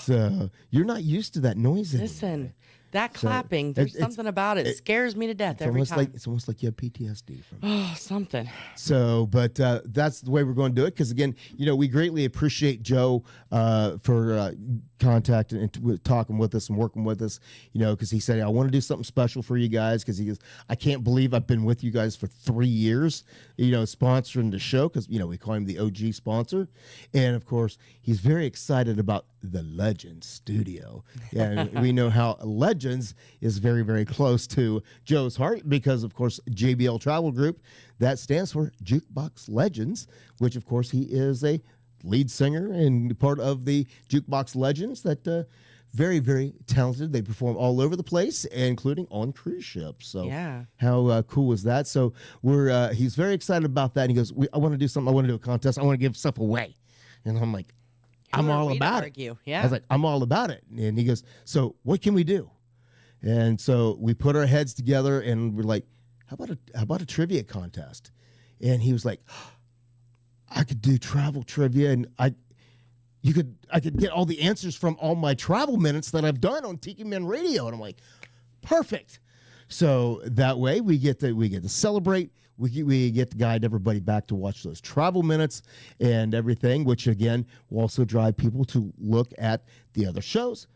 So you're not used to that noise anymore. Listen, that clapping, there's something about it. It scares me to death every time. It's almost like you have PTSD from it. Oh, something. So, but that's the way we're going to do it. Because again, we greatly appreciate Joe for contacting and talking with us and working with us. Because he said, I want to do something special for you guys. Because he goes, I can't believe I've been with you guys for 3 years. Sponsoring the show, because we call him the OG sponsor. And of course, he's very excited about the Legends Studio. And we know how Legends is very, very close to Joe's heart, because of course JBL Travel Group, that stands for Jukebox Legends, which of course he is a lead singer and part of the Jukebox Legends. That very, very talented. They perform all over the place, including on cruise ships. So Yeah. how cool was that? So he's very excited about that. And he goes, I want to do something. I want to do a contest. I want to give stuff away. And I'm like, I'm Who are all we to about it. argue? I Yeah. was like, I'm all about it. And he goes, so what can we do? And so we put our heads together, and we're like, how about a trivia contest? And he was like, I could do travel trivia, and I could get all the answers from all my travel minutes that I've done on Tiki Man Radio. And I'm like, perfect. So that way we get to celebrate. We get to guide everybody back to watch those travel minutes and everything, which again will also drive people to look at the other shows.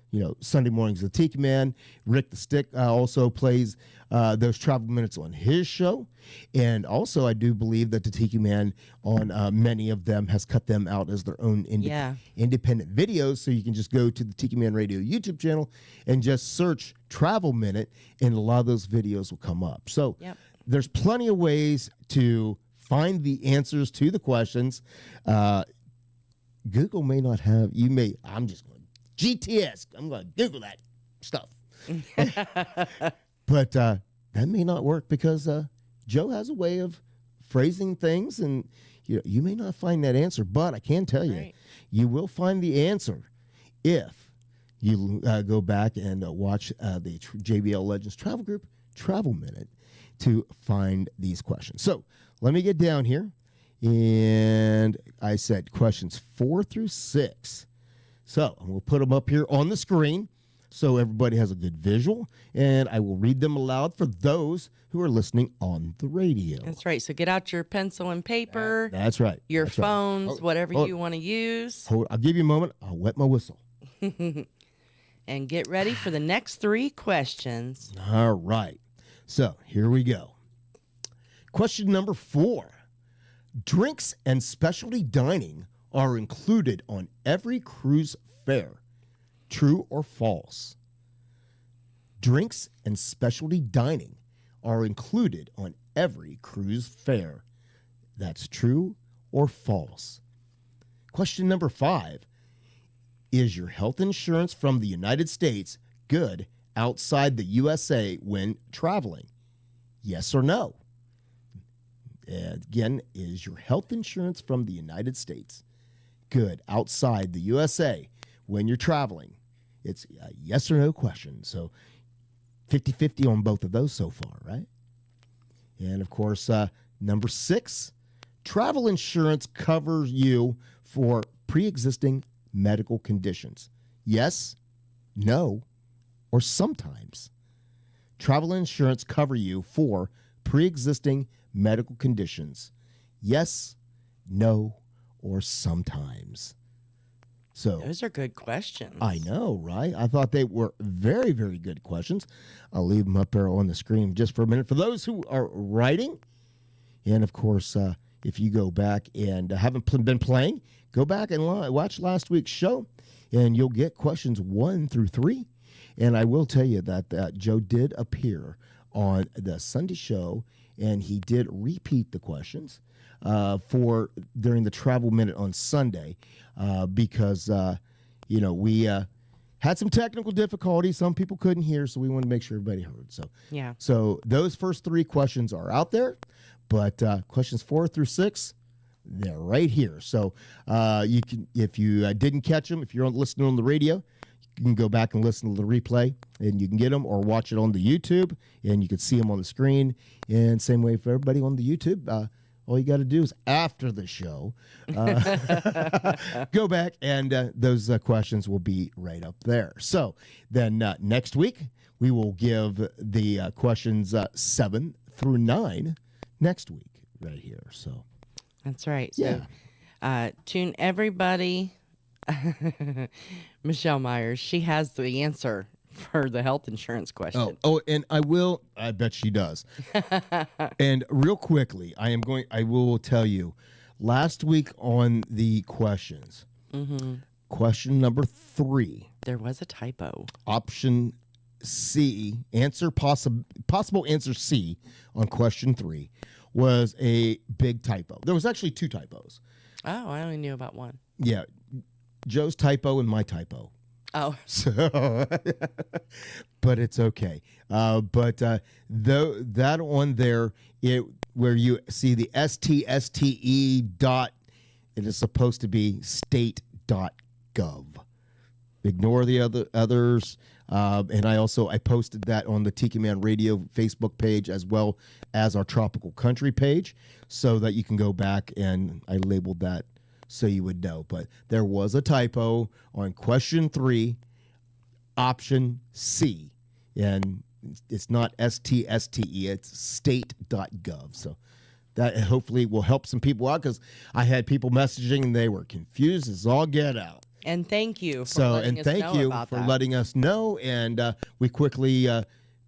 Sunday mornings, the Tiki Man, Rick the Stick also plays those travel minutes on his show. And also, I do believe that the Tiki Man on many of them has cut them out as their own independent videos. So you can just go to the Tiki Man Radio YouTube channel and just search Travel Minute, and a lot of those videos will come up. So there's plenty of ways to find the answers to the questions. Google may not have, I'm just going GTS. I'm going to Google that stuff. But that may not work because Joe has a way of phrasing things, and you may not find that answer, but I can tell you, you will find the answer if you go back and watch the JBL Legends Travel Group Travel Minute to find these questions. So let me get down here, and I said questions 4 through 6. So we'll put them up here on the screen so everybody has a good visual, and I will read them aloud for those who are listening on the radio. That's right. So get out your pencil and paper. That's right. Your That's right. phones, whatever you want to use. I'll give you a moment. I'll wet my whistle. And get ready for the next 3 questions. All right. So here we go. Question number 4. Drinks and specialty dining are included on every cruise fare. True or false? Drinks and specialty dining are included on every cruise fare. That's true or false? Question number 5. Is your health insurance from the United States good outside the USA when traveling? Yes or no? Again, is your health insurance from the United States good outside the USA when you're traveling? It's a yes or no question. So 50-50 on both of those so far, right? And, of course, number 6, travel insurance covers you for pre-existing medical conditions. Yes, no, or sometimes. Travel insurance cover you for pre-existing medical conditions. Yes, no, or sometimes. So those are good questions. I know, right? I thought they were very, very good questions. I'll leave them up there on the screen just for a minute. For those who are writing, and of course, if you go back and haven't been playing, go back and watch last week's show, and you'll get questions 1 through 3. And I will tell you that Joe did appear on the Sunday show, and he did repeat the questions for during the Travel Minute on Sunday because, we had some technical difficulties. Some people couldn't hear, so we wanted to make sure everybody heard. So, yeah. So those first 3 questions are out there, but questions 4 through 6, they're right here. So you can, if you didn't catch them, if you're listening on the radio, you can go back and listen to the replay, and you can get them, or watch it on the YouTube, and you can see them on the screen. And same way for everybody on the YouTube. All you got to do is after the show, go back, and those questions will be right up there. So then next week, we will give the questions 7 through 9 next week right here. So that's right. So tune everybody. Michelle Myers, she has the answer for the health insurance question. Oh, and I bet she does. And real quickly, I will tell you, last week on the questions, question number 3. There was a typo. Option C, possible answer C on question 3 was a big typo. There was actually 2 typos. Oh, I only knew about one. Yeah, Joe's typo and my typo. Oh. So, but it's okay. But that on there, where you see the STSTE dot, it is supposed to be state.gov. Ignore the others. And I posted that on the Tiki Man Radio Facebook page, as well as our Tropical Country page, so that you can go back, and I labeled that so you would know. But there was a typo on question 3, option C, and it's not STSTE, it's state.gov. So that hopefully will help some people out, because I had people messaging and they were confused as all get out. And thank you for letting us know about that. Letting us know, and we quickly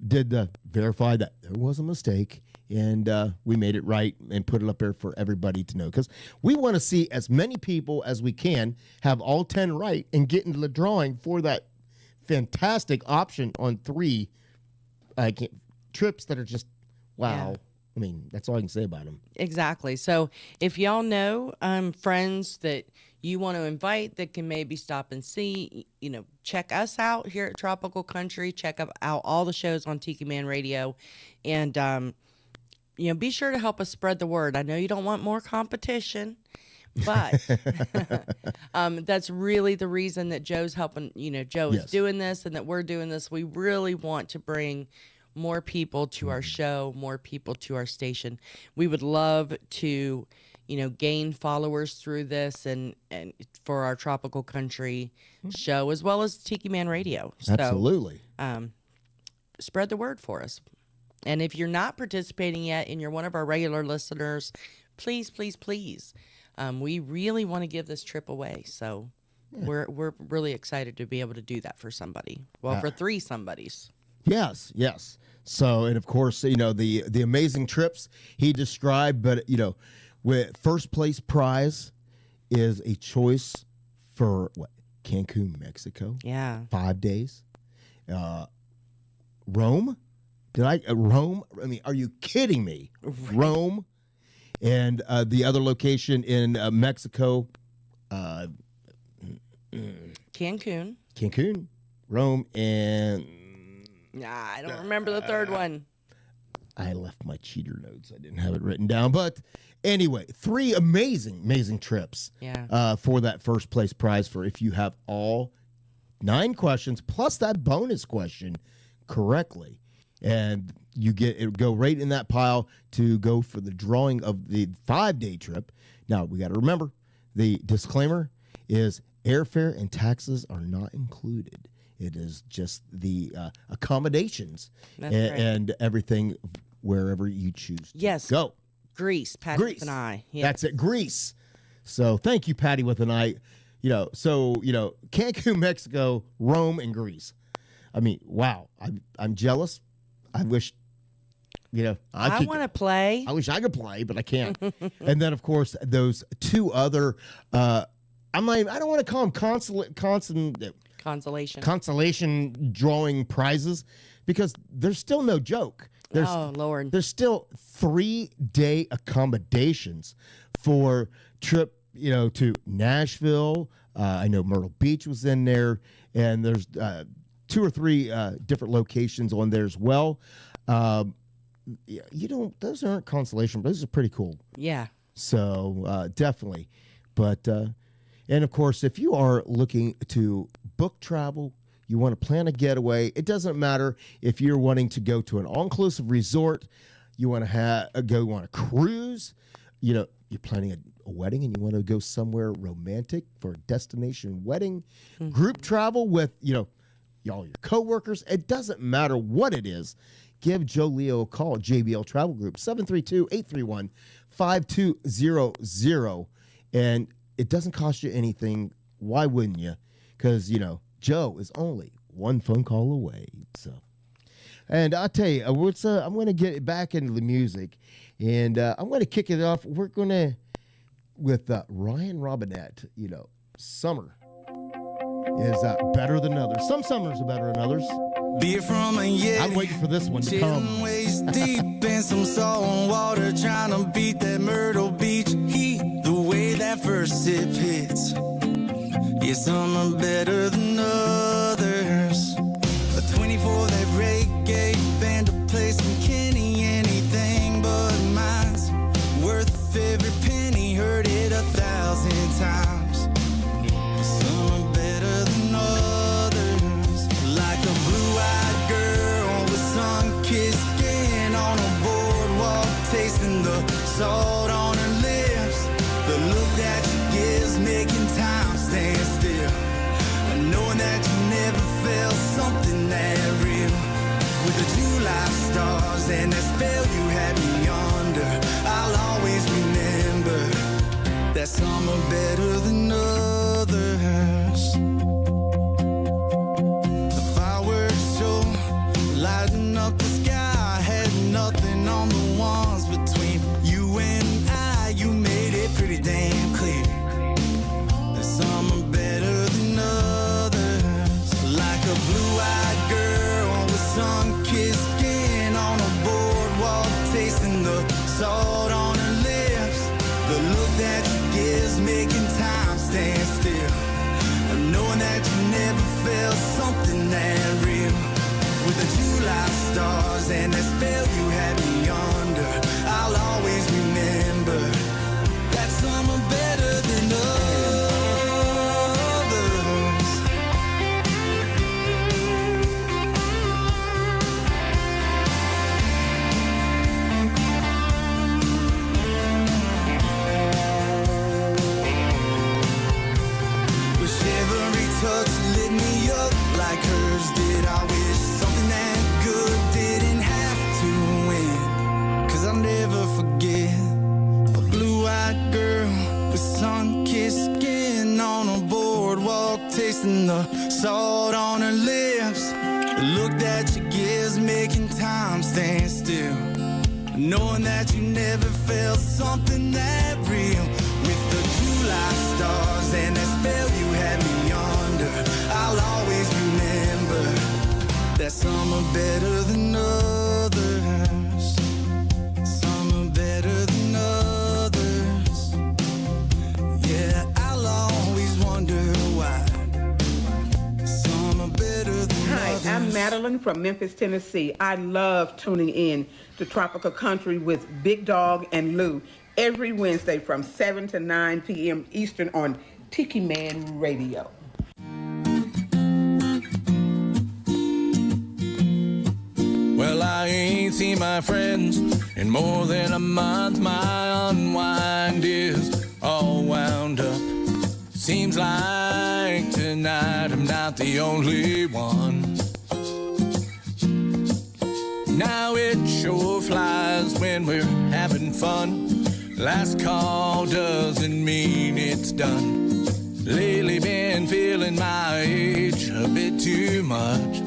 did verify that there was a mistake, and we made it right and put it up there for everybody to know, because we want to see as many people as we can have all 10 right and get into the drawing for that fantastic option on 3 trips that are just wow. Yeah. I mean, that's all I can say about them. Exactly. So if y'all know friends that you want to invite that can maybe stop and see, check us out here at Tropical Country. Check out all the shows on Tiki Man Radio. And, be sure to help us spread the word. I know you don't want more competition, but that's really the reason that Joe's helping. Joe is doing this and that we're doing this. We really want to bring more people to our show, more people to our station. We would love to gain followers through this and for our Tropical Country show, as well as Tiki Man Radio. So, absolutely. Spread the word for us. And if you're not participating yet and you're one of our regular listeners, please, please, please. We really want to give this trip away. So we're really excited to be able to do that for somebody. Well, for 3 somebodies. Yes. So, and of course, the amazing trips he described, but, with first place prize is a choice for Cancun, Mexico. Yeah. 5 days. Rome. Rome? I mean, are you kidding me? Rome. And the other location in Mexico. Cancun. Rome, and... I don't remember the third one. I left my cheater notes. I didn't have it written down. But anyway, 3 amazing trips for that first place prize for if you have all 9 questions plus that bonus question correctly. And you go right in that pile to go for the drawing of the 5-day trip. Now, we got to remember, the disclaimer is airfare and taxes are not included. It is just the accommodations and everything wherever you choose to go. Greece, Patty with an I. Yes. That's it, Greece. So thank you, Patty with an I. Cancun, Mexico, Rome, and Greece. I mean, wow. I'm jealous. I wish, I want to play. I wish I could play, but I can't. And then, of course, those 2 other, I don't want to call them consolation drawing prizes, because there's still no joke. Lord. There's still 3-day accommodations for trip, to Nashville. I know Myrtle Beach was in there, and there's 2 or 3 different locations on there as well. Those aren't consolation, but those are pretty cool. Yeah. So definitely. But, and of course, if you are looking to book travel, you want to plan a getaway, it doesn't matter if you're wanting to go to an all-inclusive resort, you want to go on a cruise, you're planning a wedding and you want to go somewhere romantic for a destination wedding, group travel with, all your coworkers, it doesn't matter what it is. Give Joe Leo a call, JBL Travel Group, 732-831-5200. And it doesn't cost you anything. Why wouldn't you? Because, Joe is only 1 phone call away. So, and I'll tell you, I'm going to get back into the music, and I'm going to kick it off. We're going to, with Ryan Robinette, summer is better than others. Some summers are better than others. Beer from a Yeti. I'm waiting for this one to come. Waist deep in some salt water, trying to beat that Myrtle Beach heat. The way that first sip hits. Yeah, some are better than others. A 24 that reggae band to play some Kenny, anything but mine's worth every penny. Heard it 1,000 times. Some are better than others. Like a blue-eyed girl with sun-kissed skin on a boardwalk, tasting the salt on her lips. The look that she gives, making time stand still. Knowing that you never felt something that real. With the July stars and that spell you had me under, I'll always remember that some are better than others. The fireworks show lighting up the sky had nothing on the ones between you and I. You made it pretty damn clear that some are better than others. Like a blue-eyed girl with sun-kissed skin on a boardwalk, tasting the salt on her lips. The look that you give's making time stand still. Knowing that you never felt something that real. With the July stars and that spell you had me under, I'll always remember that summer better than others. Wish every touch lit me up like hers did. I wish something that good didn't have to win. 'Cause I'll never forget a blue-eyed girl with sun-kissed skin on a boardwalk, tasting the salt on her lips. The look that she gives making time stand still. Knowing that you never felt something that real. With the July stars and that spell you had me under, I'll always remember that some are better than others. Some are better than others. Yeah, I'll always wonder why. Some are better than Hi, others. I'm Madeline from Memphis, Tennessee. I love tuning in to Tropical Country with B-Dawg and Lou every Wednesday from 7 to 9 p.m. Eastern on Tiki Man Radio. Well, I ain't seen my friends in more than a month. My unwind is all wound up. Seems like tonight I'm not the only one. Now it sure flies when we're having fun. Last call doesn't mean it's done. Lately been feeling my age a bit too much.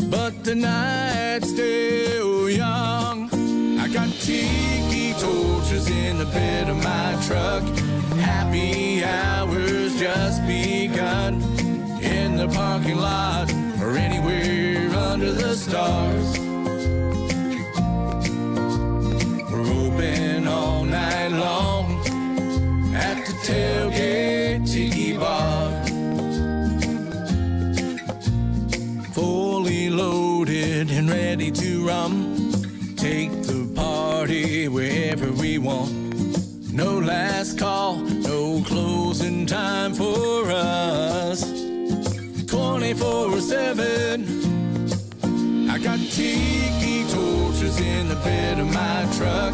But the night's still young. I got tiki torches in the bed of my truck. Happy hours just begun. In the parking lot or anywhere under the stars. We're open all night long at the tailgate tiki bar. Fully loaded and ready to rum. Take the party wherever we want. No last call, no closing time for us. 24/7. I got tiki torches in the bed of my truck.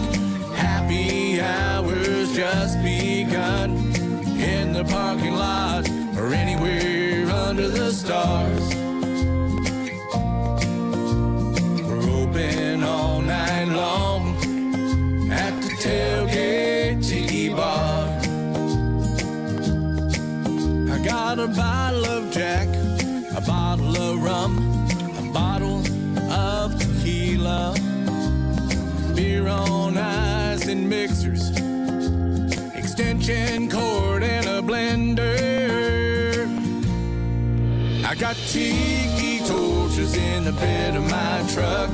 Happy hours just begun. In the parking lot or anywhere under the stars. Open all night long at the tailgate tiki bar. I got a bottle of Jack, a bottle of rum, a bottle of tequila, beer on ice and mixers, extension cord and a blender. I got tiki torches in the bed of my truck.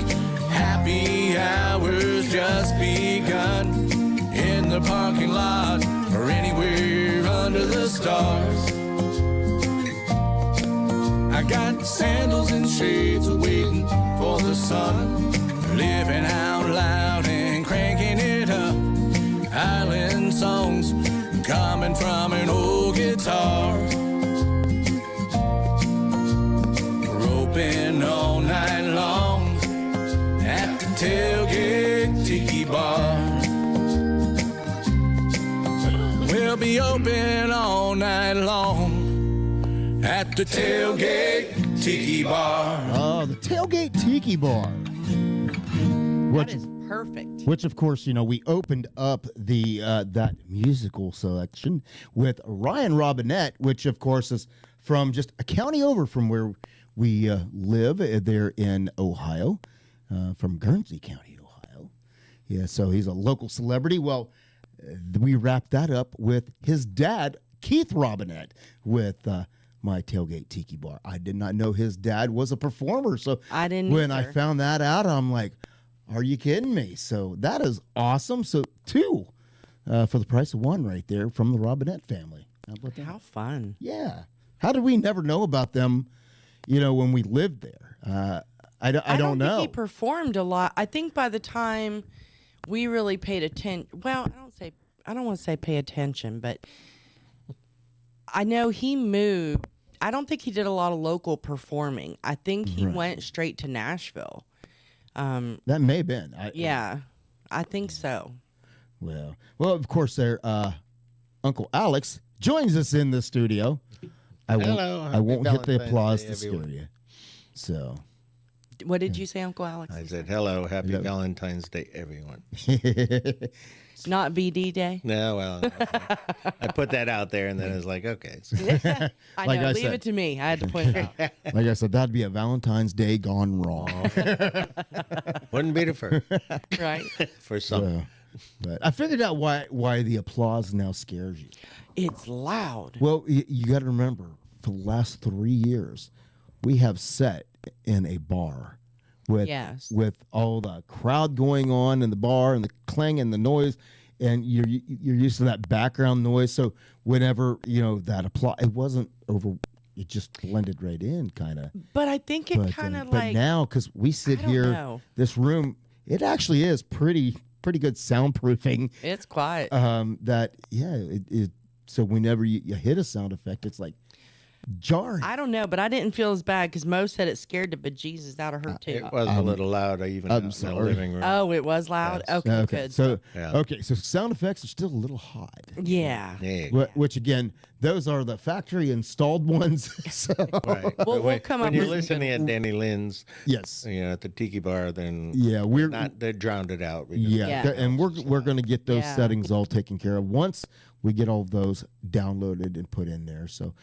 Happy hours just begun. In the parking lot or anywhere under the stars. I got sandals and shades waiting for the sun. Living out loud and cranking it up. Island songs coming from an old guitar. We're open all night long at the tailgate tiki bar. We'll be open all night long at the tailgate tiki bar. Oh, the tailgate tiki bar. That is perfect. Which, of course, you know, we opened up the that musical selection with Ryan Robinette, which, of course, is from just a county over from where we live there in Ohio, from Guernsey County, Ohio. Yeah, so he's a local celebrity. Well, we wrapped that up with his dad, Keith Robinette, with my tailgate tiki bar. I did not know his dad was a performer. So I didn't when either. I found that out, I'm like, are you kidding me? So that is awesome. So two for the price of one right there from the Robinette family. How about that? How fun. Yeah. How did we never know about them, when we lived there? I don't know. Think he performed a lot. I think by the time we really paid attention, well, I don't want to say pay attention, but I know he moved. I don't think he did a lot of local performing. I think he went straight to Nashville. That may have been. Yeah, I think so. Well, of course, there. Uncle Alex joins us in the studio. I won't hit the applause to scare you. So, what did you say, Uncle Alex? I said, hello, happy Valentine's Day, everyone. Not BD Day? No, well, I put that out there, and then I was like, okay. I know, leave it to me. I had to point it out. Like I said, that'd be a Valentine's Day gone wrong. Wouldn't be the first. Right. For some. But I figured out why the applause now scares you. It's loud. Well, you got to remember, for the last 3 years, we have sat in a bar with all the crowd going on in the bar and the clang and the noise, and you're used to that background noise. So whenever that applause, it wasn't over. It just blended right in, kind of. But I think it kind of But now, because we sit here, this room, it actually is pretty good soundproofing. It's quiet. So whenever you hit a sound effect, it's like jarring. I don't know, but I didn't feel as bad because Mo said it scared the bejesus out of her too. It was a little loud, even in the living room. Oh, it was loud? Yes. Okay, good. So so sound effects are still a little hot. Yeah. Which again, those are the factory installed ones. So. Right. Well, we'll come up when you're with listening at Danny Lynn's, yes, at the Tiki Bar, then they drowned it out. And we're going to get those settings all taken care of once we get all of those downloaded and put in there. So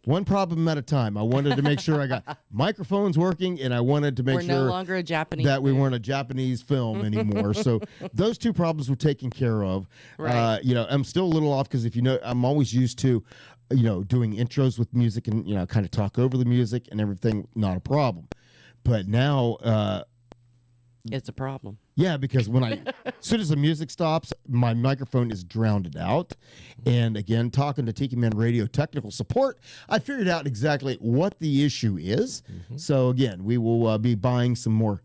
one problem at a time. I wanted to make sure I got microphones working, and I wanted to make we're sure no longer a Japanese that we weren't a Japanese film anymore. So those two problems were taken care of. Right. I'm still a little off because I'm always used to, doing intros with music and kind of talk over the music and everything. Not a problem. But now, it's a problem. Yeah, because as soon as the music stops, my microphone is drowned out. And again, talking to Tiki Man Radio technical support, I figured out exactly what the issue is. Mm-hmm. So again, we will be buying some more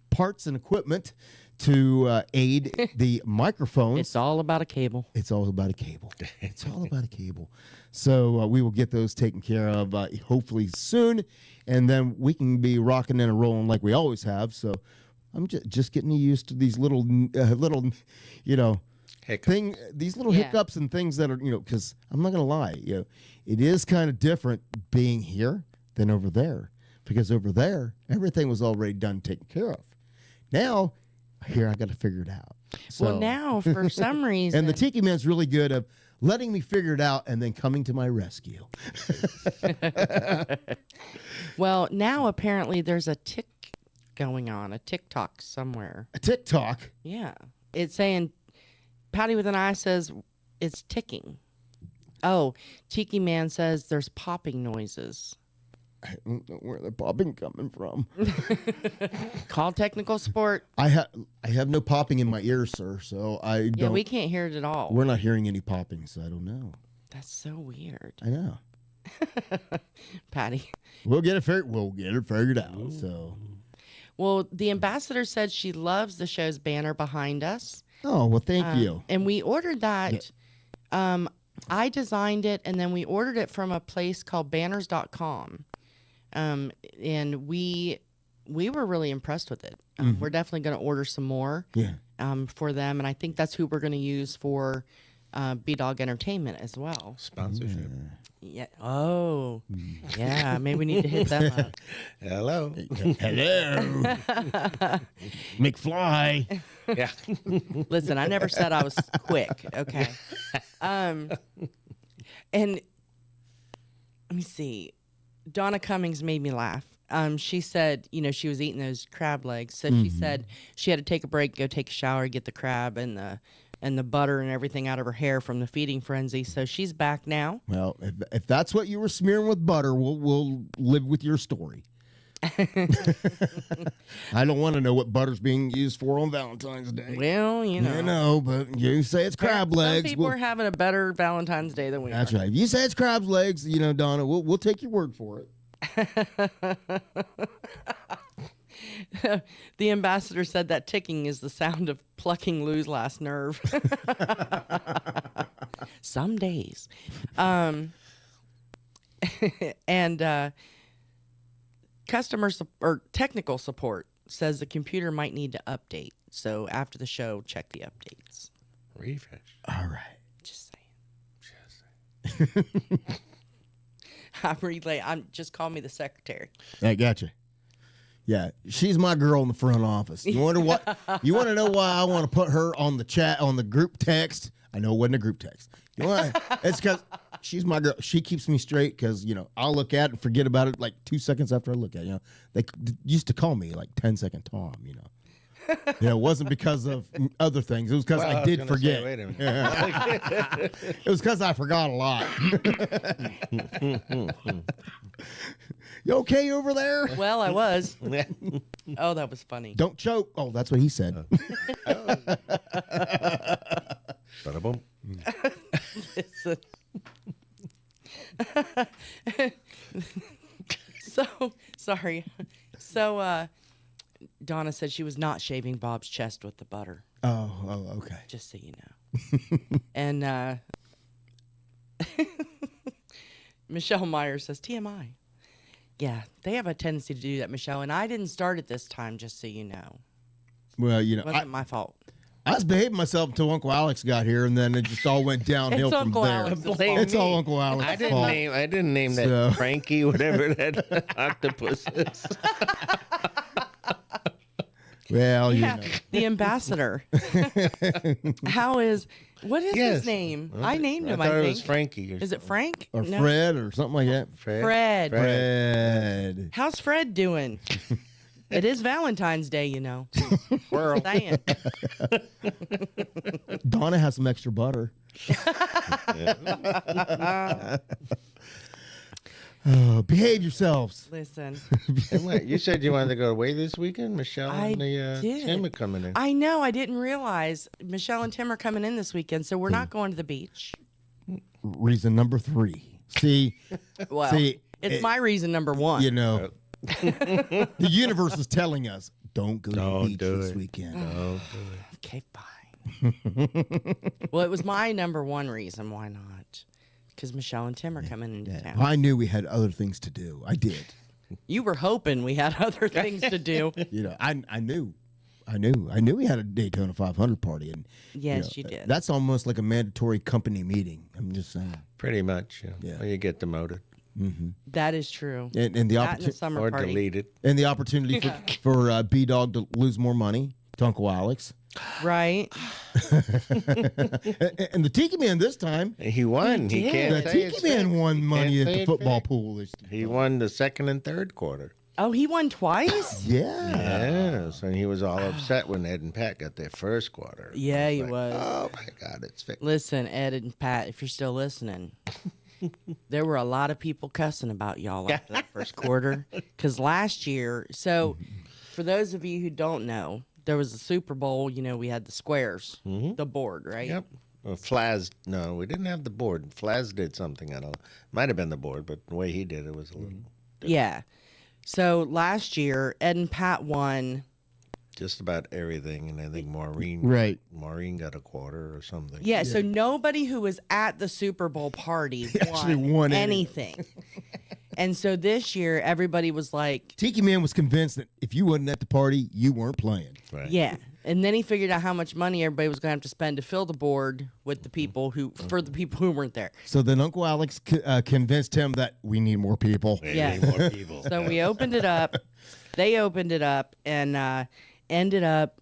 parts and equipment to aid the microphone. It's all about a cable. It's all about a cable. So we will get those taken care of hopefully soon. And then we can be rocking and rolling like we always have. So I'm just getting used to these little these little hiccups and things that are, because I'm not going to lie, it is kind of different being here than over there, because over there, everything was already done, taken care of. Now, here, I got to figure it out. So, well, now, for some reason. And the Tiki Man's really good at letting me figure it out and then coming to my rescue. Well, now apparently there's a going on, a TikTok somewhere. A TikTok? Yeah. It's saying, Patty with an I says it's ticking. Oh, Tiki Man says there's popping noises. I don't know where the popping coming from. Call technical support. I have no popping in my ears, sir, so I don't. Yeah, we can't hear it at all. We're not hearing any popping, so I don't know. That's so weird. I know. Patty. We'll get it figured out. Ooh. So. Well, the ambassador said she loves the show's banner behind us. Oh, well, thank you. And we ordered that. Yeah. I designed it, and then we ordered it from a place called banners.com. And we were really impressed with it. We're definitely going to order some more for them. And I think that's who we're going to use for B-Dawg Entertainment as well. Sponsorship. Yeah. Oh, yeah. Maybe we need to hit them up. Hello. Hello. McFly. Yeah. Listen, I never said I was quick. Okay. And let me see. Donna Cummings made me laugh. She said, she was eating those crab legs. So she said she had to take a break, go take a shower, get the crab and the butter and everything out of her hair from the feeding frenzy. So she's back now. Well, if that's what you were smearing with butter, we'll live with your story. I don't want to know what butter's being used for on Valentine's Day. Well, you know. I know, but you say it's crab legs. Some people are having a better Valentine's Day than we That's are. right. If you say it's crab legs, Donna, we'll take your word for it. The ambassador said that ticking is the sound of plucking Lou's last nerve. Some days. And technical support says the computer might need to update. So after the show, check the updates. Refresh. All right. Just saying. Just call me the secretary. I gotcha. Yeah, she's my girl in the front office. You wonder what? You want to know why I want to put her on the chat on the group text? I know it wasn't a group text. It's because she's my girl. She keeps me straight because I'll look at it and forget about it like 2 seconds after I look at it. They used to call me like 10-second Tom. It wasn't because of other things. It was because I did forget. Say, wait a minute. It was because I forgot a lot. You okay over there? Well, I was. Oh, that was funny. Don't choke. Oh, that's what he said. Bada boom. Listen. Sorry. So, Donna said she was not shaving Bob's chest with the butter. Oh, okay. Just so you know. And Michelle Myers says, TMI. Yeah, they have a tendency to do that, Michelle, and I didn't start it this time, just so you know. Well, It wasn't my fault. I was behaving myself until Uncle Alex got here, and then it just all went downhill It's from Uncle there. Alex's fault. It's all Uncle Alex's I fault. didn't name that So- Frankie, whatever that octopus is. Well, The ambassador. What is his name? I named him, I thought think. it was Frankie. Is it Frank? or No. Fred or something like that. Fred. Fred. How's Fred doing? It is Valentine's Day, Squirrel. Saying. Donna has some extra butter. Behave yourselves. Listen. And wait, you said you wanted to go away this weekend? Michelle I and the did. Tim are coming in. I know. I didn't realize Michelle and Tim are coming in this weekend, so we're not going to the beach. Reason number 3. See, Well, it's my reason number 1. the universe is telling us, don't go to the beach do this it. weekend. Okay, fine. Well, it was my number 1 reason. Why not? Because Michelle and Tim are coming into town. I knew we had other things to do. I did. You were hoping we had other things to do. I knew we had a Daytona 500 party, and Yes, you did. That's almost like a mandatory company meeting. I'm just saying. Pretty much. Yeah. Well, you get demoted That is true. And the That and the opportunity summer or party. deleted. and the opportunity for B-Dawg to lose more money to Uncle Alex. Right? And the Tiki Man this time, He won. He can't the say it's Tiki Man fixed. won He money can't at say the it's football fixed. pool. He won the second and third quarter. Oh, he won twice? Yeah. Yes, and he was all upset when Ed and Pat got their first quarter. Yeah, he Like, was. Oh my God, it's fixed. Listen, Ed and Pat, if you're still listening, there were a lot of people cussing about y'all after that first quarter. Because last year, so for those of you who don't know, there was a Super Bowl, we had the squares, the board, right? Yep. Well, Flaz, no, we didn't have the board. Flaz did something. I don't. Might have been the board, but the way he did it was a little. Yeah. So last year, Ed and Pat won. Just about everything, and I think Maureen. Right. Maureen got a quarter or something. Yeah, so nobody who was at the Super Bowl party actually won anything. And so this year, everybody was like, Tiki Man was convinced that if you wasn't at the party, you weren't playing. Right. yeah. And then he figured out how much money everybody was going to have to spend to fill the board with the people for the people who weren't there. So then Uncle Alex convinced him that we need more people. We Yeah. need more people. So we opened it up. They opened it up and ended up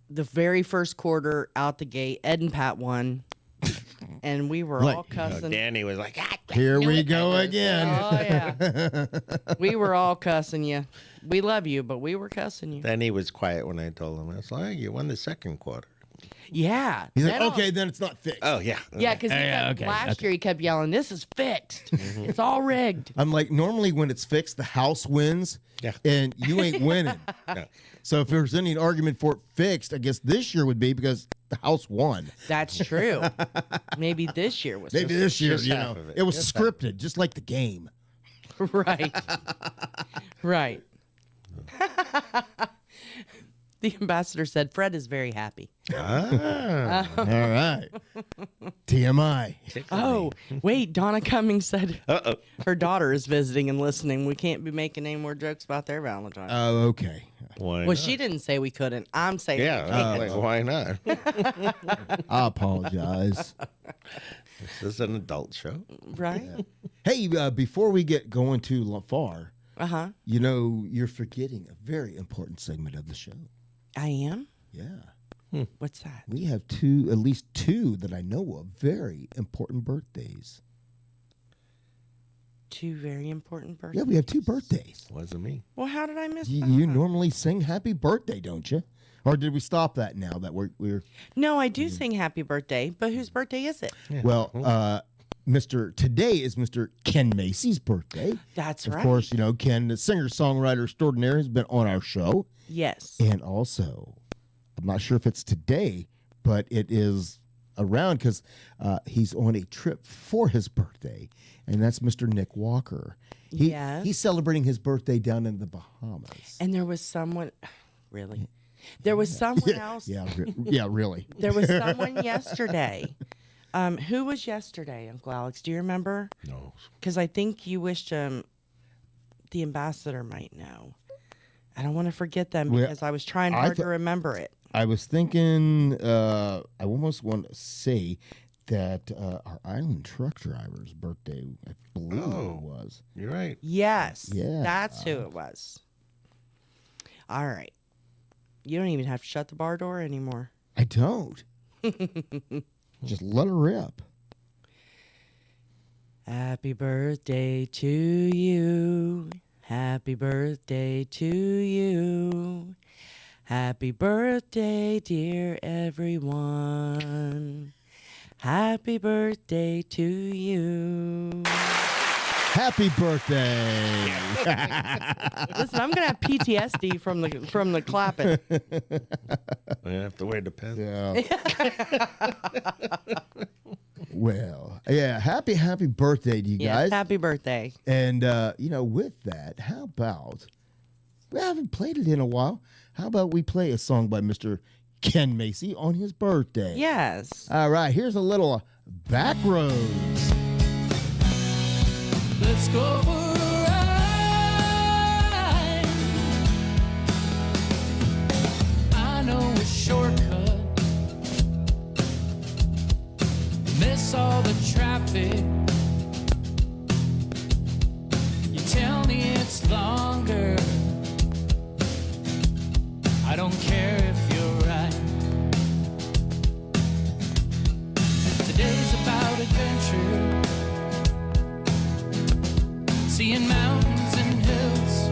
the very first quarter out the gate. Ed and Pat won. And we were all cussing. Danny was like, Here we go again. Oh, yeah. We were all cussing you. We love you, but we were cussing you. Then he was quiet when I told him. I was like, you won the second quarter. Yeah. He's like, Then okay, then it's not fixed. Oh yeah. Yeah, because last year he kept yelling, "This is fixed. It's all rigged." I'm like, normally when it's fixed, the house wins. Yeah. And you ain't winning. No. So if there's any argument for it fixed, I guess this year would be because the house won. That's true. Maybe this year was Maybe this year, just you half know, of it. it was Just scripted, just like the game. right. Right. The ambassador said Fred is very happy. Ah. All right. TMI. Oh, wait. Donna Cummings said Uh-oh. her daughter is visiting and listening. We can't be making any more jokes about their Valentine. Oh, okay. Why well, not? she didn't say we couldn't. I'm saying Yeah, we can't. like, why not? I apologize. This is an adult show. Right? Hey, before we get going too far, Uh-huh. you know, you're forgetting a very important segment of the show. I am? Yeah. What's that? We have at least two that I know of, very important birthdays. Two very important birthdays. Yeah, we have two birthdays. Wasn't me. Well, how did I miss that? You normally sing happy birthday, don't you? Or did we stop that now that we're No, I do sing happy birthday, but whose birthday is it? Yeah. well, today is Mr. Ken Macy's birthday. That's Of right. course, you know, Ken, the singer-songwriter extraordinaire, has been on our show. Yes. And also, I'm not sure if it's today, but it is around because he's on a trip for his birthday, and that's Mr. Nick Walker. Yes. He's celebrating his birthday down in the Bahamas. And there was someone, really? There was someone else. Yeah, really. There was someone yesterday. Who was yesterday, Uncle Alex? Do you remember? No. Because I think you wished the ambassador might know. I don't want to forget them Well, because I was trying hard to remember it. I was thinking, I almost want to say that our island truck driver's birthday, I believe it was. You're right. Yes. Yeah. That's who it was. All right. You don't even have to shut the bar door anymore. I don't. Just let her rip. Happy birthday to you. Happy birthday to you. Happy birthday, dear everyone. Happy birthday to you. Happy birthday. Listen, I'm gonna have PTSD from the clapping. I have to wear the pen. Yeah. Well, yeah, happy birthday to you Yes, guys. happy birthday. And, with that, how about, we haven't played it in a while. How about we play a song by Mr. Ken Macy on his birthday? Yes. All right, here's a little Back Roads. Let's go for a ride. I know a shortcut. Miss all the traffic. You tell me it's longer. I don't care if you're right. Today's about adventure. Seeing mountains and hills,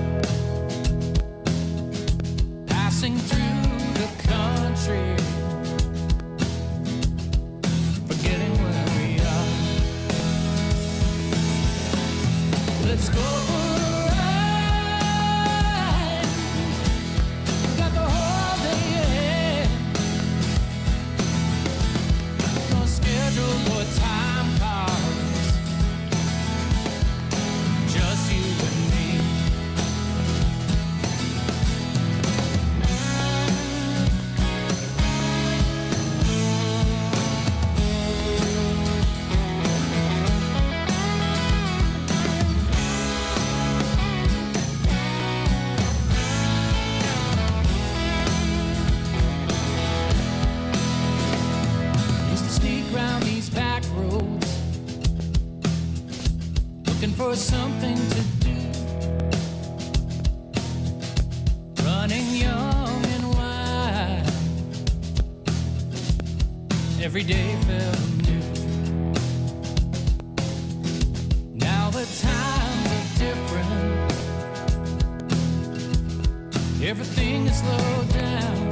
passing through the country, forgetting where we are. Let's go for a ride. We got the whole day ahead. Gonna schedule your time cards. Just you and me. Used to sneak round these back roads, looking for something to do. Running young and wild, every day felt new. Now the times are different, everything is slowed down.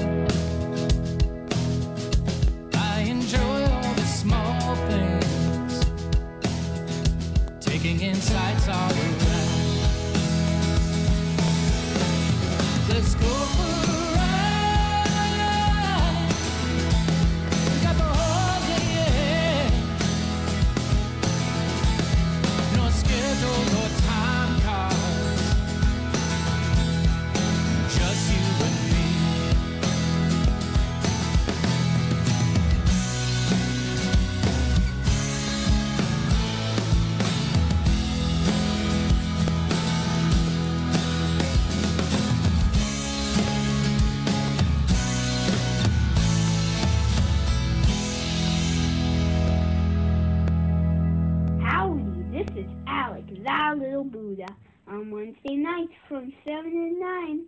is Alec, that little Buddha. On Wednesday nights from 7 to 9,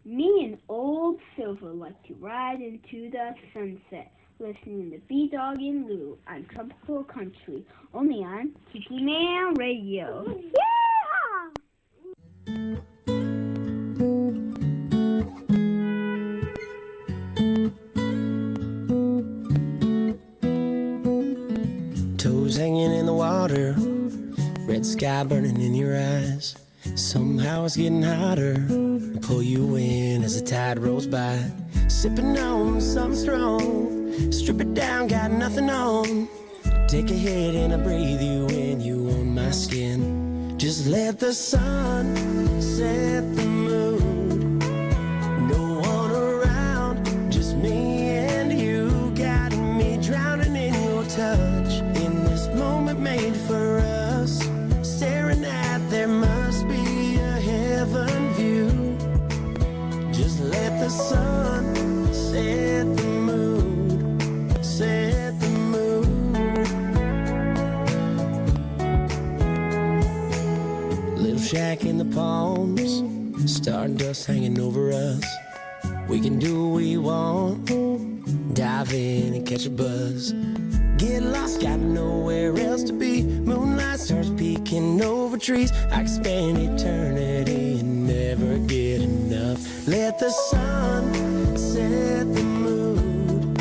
me and old Silver like to ride into the sunset, listening to B-Dawg and Lou on Tropical Country, only on Tiki Man Radio. Yeah! Toes hanging in the water, red sky burning in your eyes. Somehow it's getting hotter. Pull you in as the tide rolls by. Sipping on something strong. Strip it down, got nothing on. Take a hit and I breathe you in. You on my skin. Just let the sun set the mood. No one around, just me and you. Got me drowning in your touch. In this moment made for us. Staring at there must be a heaven view. Just let the sun set the mood. Set the mood. Little shack in the palms, stardust hanging over us. We can do what we want. Dive in and catch a buzz. Get lost, got nowhere else to be. Moonlight starts peeking over trees. I can spend eternity and never get enough. Let the sun set the mood.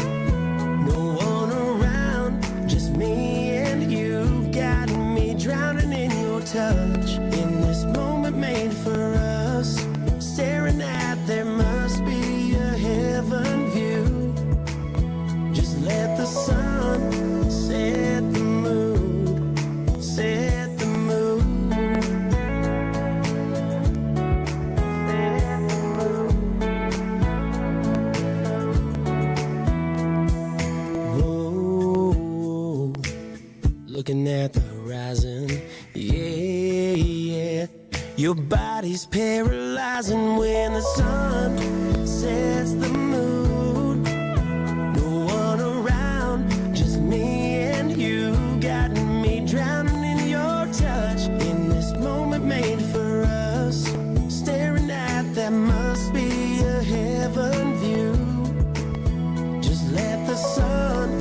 No one around, just me and you. Got me drowning in your touch. In this moment made for us. Staring at there must be a heaven view. Just let the sun set the mood, set the mood, set the mood. Whoa, looking at the horizon, yeah, yeah. Your body's paralyzing when the sun sets the mood. No one around, just me and you. Got me drowning in your touch. In this moment made for us. Staring at that must be a heaven view. Just let the sun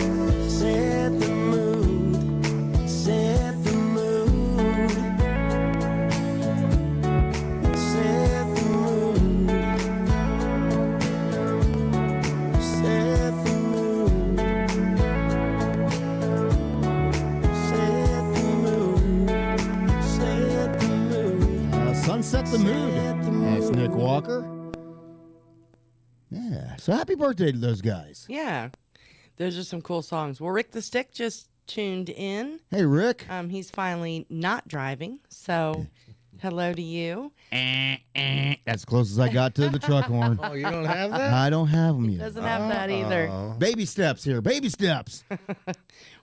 set the mood. Set the mood. Set the mood. Set the mood. Set the mood. Set the mood. Sunset the Mood. That's Nick Walker. Yeah. So happy birthday to those guys. Yeah. Those are some cool songs. Well, Rick the Stick just tuned in. Hey, Rick. He's finally not driving, so hello to you. That's as close as I got to the truck horn. Oh, you don't have that? I don't have them yet. Doesn't have that either. Baby steps here. Baby steps.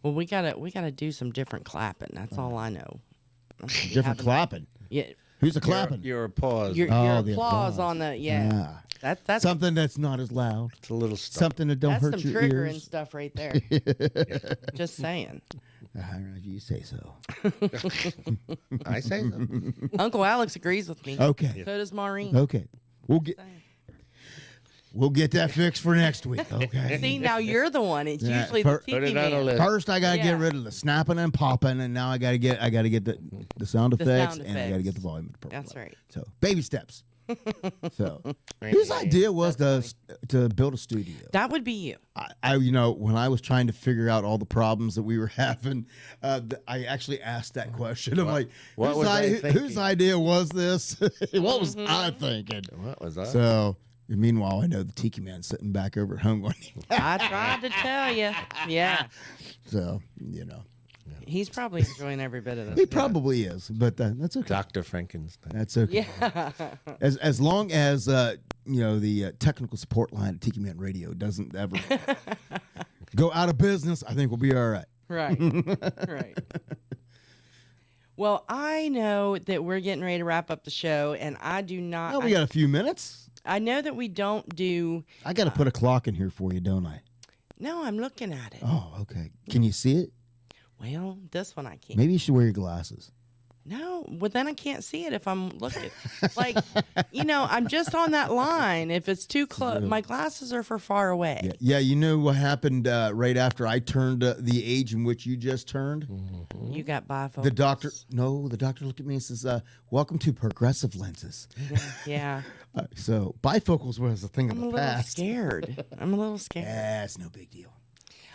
Well, we gotta do some different clapping. That's all I know. Different clapping. Yeah. Who's the clapping? Your applause. Your the applause on the That's something that's not as loud. It's a little stuff. Something that don't that's hurt some your triggering ears. stuff right there. Just saying. You say so. I say so. Uncle Alex agrees with me. Okay. So does Maureen. Okay. We'll get that fixed for next week. Okay. See, now you're the one. It's Yeah, usually put the TV it on the man. list. First, I gotta Yeah. get rid of the snapping and popping, and now I gotta get the sound The effects, sound and I gotta effects. get the volume. That's right. So baby steps. So whose idea was to build a studio? That would be you. I when I was trying to figure out all the problems that we were having, I actually asked that question. I'm like, what was I thinking? whose idea was this? What was I thinking? What was I? So meanwhile, I know the Tiki Man sitting back over at home going, I tried to tell you. Yeah. so He's probably enjoying every bit of this. he probably is, but that's okay. Dr. Frankenstein. That's okay. Yeah. As long as the technical support line at Tiki Man Radio doesn't ever go out of business, I think we'll be all right. Right. Right. Well, I know that we're getting ready to wrap up the show, and I do not. Well, we got a few minutes. I know that we don't do. I got to put a clock in here for you, don't I? No, I'm looking at it. Oh, okay. Can you see it? Well, this one I can't. Maybe you should wear your glasses. No, but then I can't see it if I'm looking. Like, I'm just on that line. If it's too close, my glasses are for far away. Yeah, you know what happened right after I turned the age in which you just turned? Mm-hmm. You got bifocals. The doctor looked at me and says, welcome to progressive lenses. Yeah. So bifocals was a thing of the past. I'm a little scared. Yeah, it's no big deal.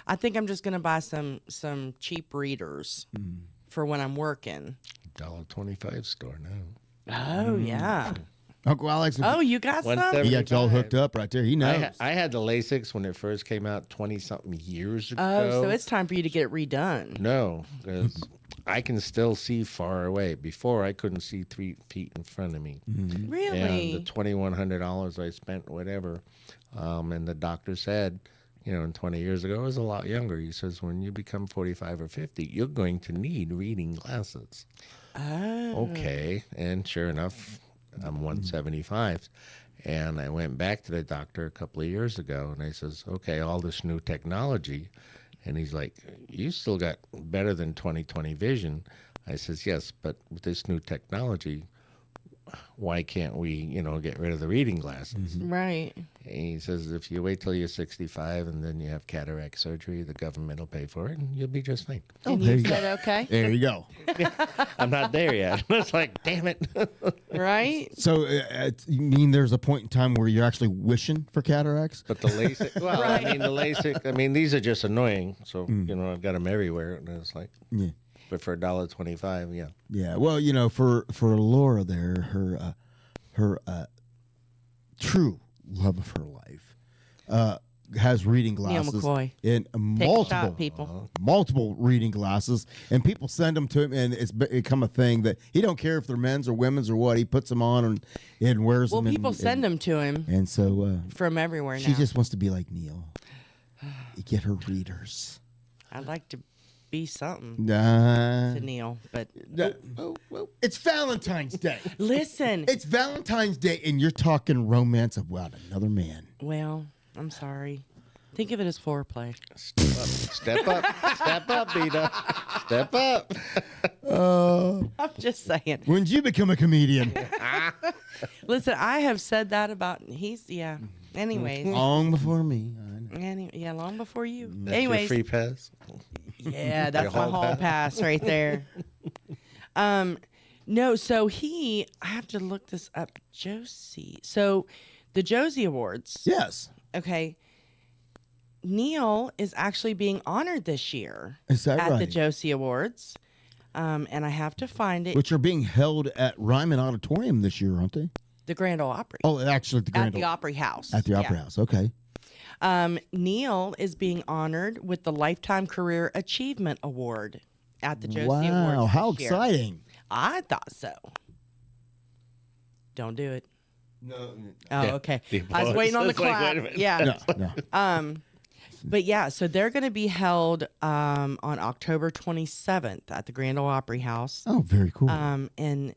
I think I'm just going to buy some cheap readers for when I'm working. $1.25 store now. Oh, yeah. Uncle Alex. Oh, you got some? He got you all hooked up right there. He knows. I had the LASIX when it first came out 20-something years ago. Oh, so it's time for you to get it redone. No, because I can still see far away. Before, I couldn't see 3 feet in front of me. Really? And the $2,100 I spent, whatever, and the doctor said, and 20 years ago, I was a lot younger. He says, when you become 45 or 50, you're going to need reading glasses. Oh. Okay. And sure enough, I'm 175. And I went back to the doctor a couple of years ago, and I says, okay, all this new technology. And he's like, you still got better than 20/20 vision. I says, yes, but with this new technology, why can't we, get rid of the reading glasses? Right. And he says, if you wait till you're 65 and then you have cataract surgery, the government will pay for it and you'll be just fine. And you said, okay. There you go. I'm not there yet. It's like, damn it. Right? So you mean there's a point in time where you're actually wishing for cataracts? But the LASIK, well, Right. the LASIK, these are just annoying. So, I've got them everywhere. And it's like, Yeah. but for $1.25, yeah. Yeah. Well, for Laura there, her true love of her life has reading glasses. McCoy. In shot, people. multiple reading glasses, and people send them to him, and it's become a thing that he don't care if they're men's or women's or what. He puts them on and wears them. Well, people send them to him and so from everywhere now. she just wants to be like Neil. Get her readers. I'd like to be something Nah. to Neil, but It's Valentine's Day. listen. It's Valentine's Day, and you're talking romance about another man. Well, I'm sorry. Think of it as foreplay. Step up. Step up, B-Dawg. Step up. I'm just saying. When did you become a comedian? Listen, I have said that about Anyways, Long before me. long before you. That's your Anyways, free pass. yeah, that's Your my hall hall pass right there. No, so I have to look this up. Josie. So the Josie Awards. Yes. Okay. Neil is actually being honored this year Is that at the right? Josie Awards. And I have to find it. Which are being held at Ryman Auditorium this year, aren't they? The Grand Ole Opry. Oh, actually, the Grand At the Opry House. At the Opera House. Okay. Neil is being honored with the Lifetime Career Achievement Award at the Josie Awards. Wow, how this year. exciting! I thought so. Don't do it. No. Oh, Yeah, okay. the I was applause. waiting on the It's like, clap. wait a minute. Yeah. No. But yeah, so they're going to be held on October 27th at the Grand Ole Opry House. Oh, very cool. And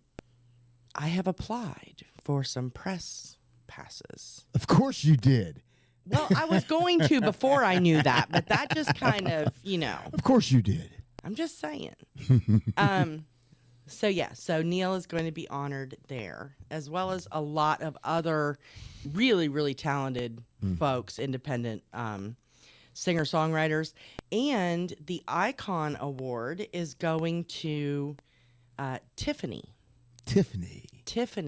I have applied for some press passes. Of course you did. Well, I was going to before I knew that, but that just kind of, Of course you did. I'm just saying. So Neil is going to be honored there, as well as a lot of other really, really talented folks, independent singer-songwriters. And the Icon Award is going to Tiffany. Tiffany.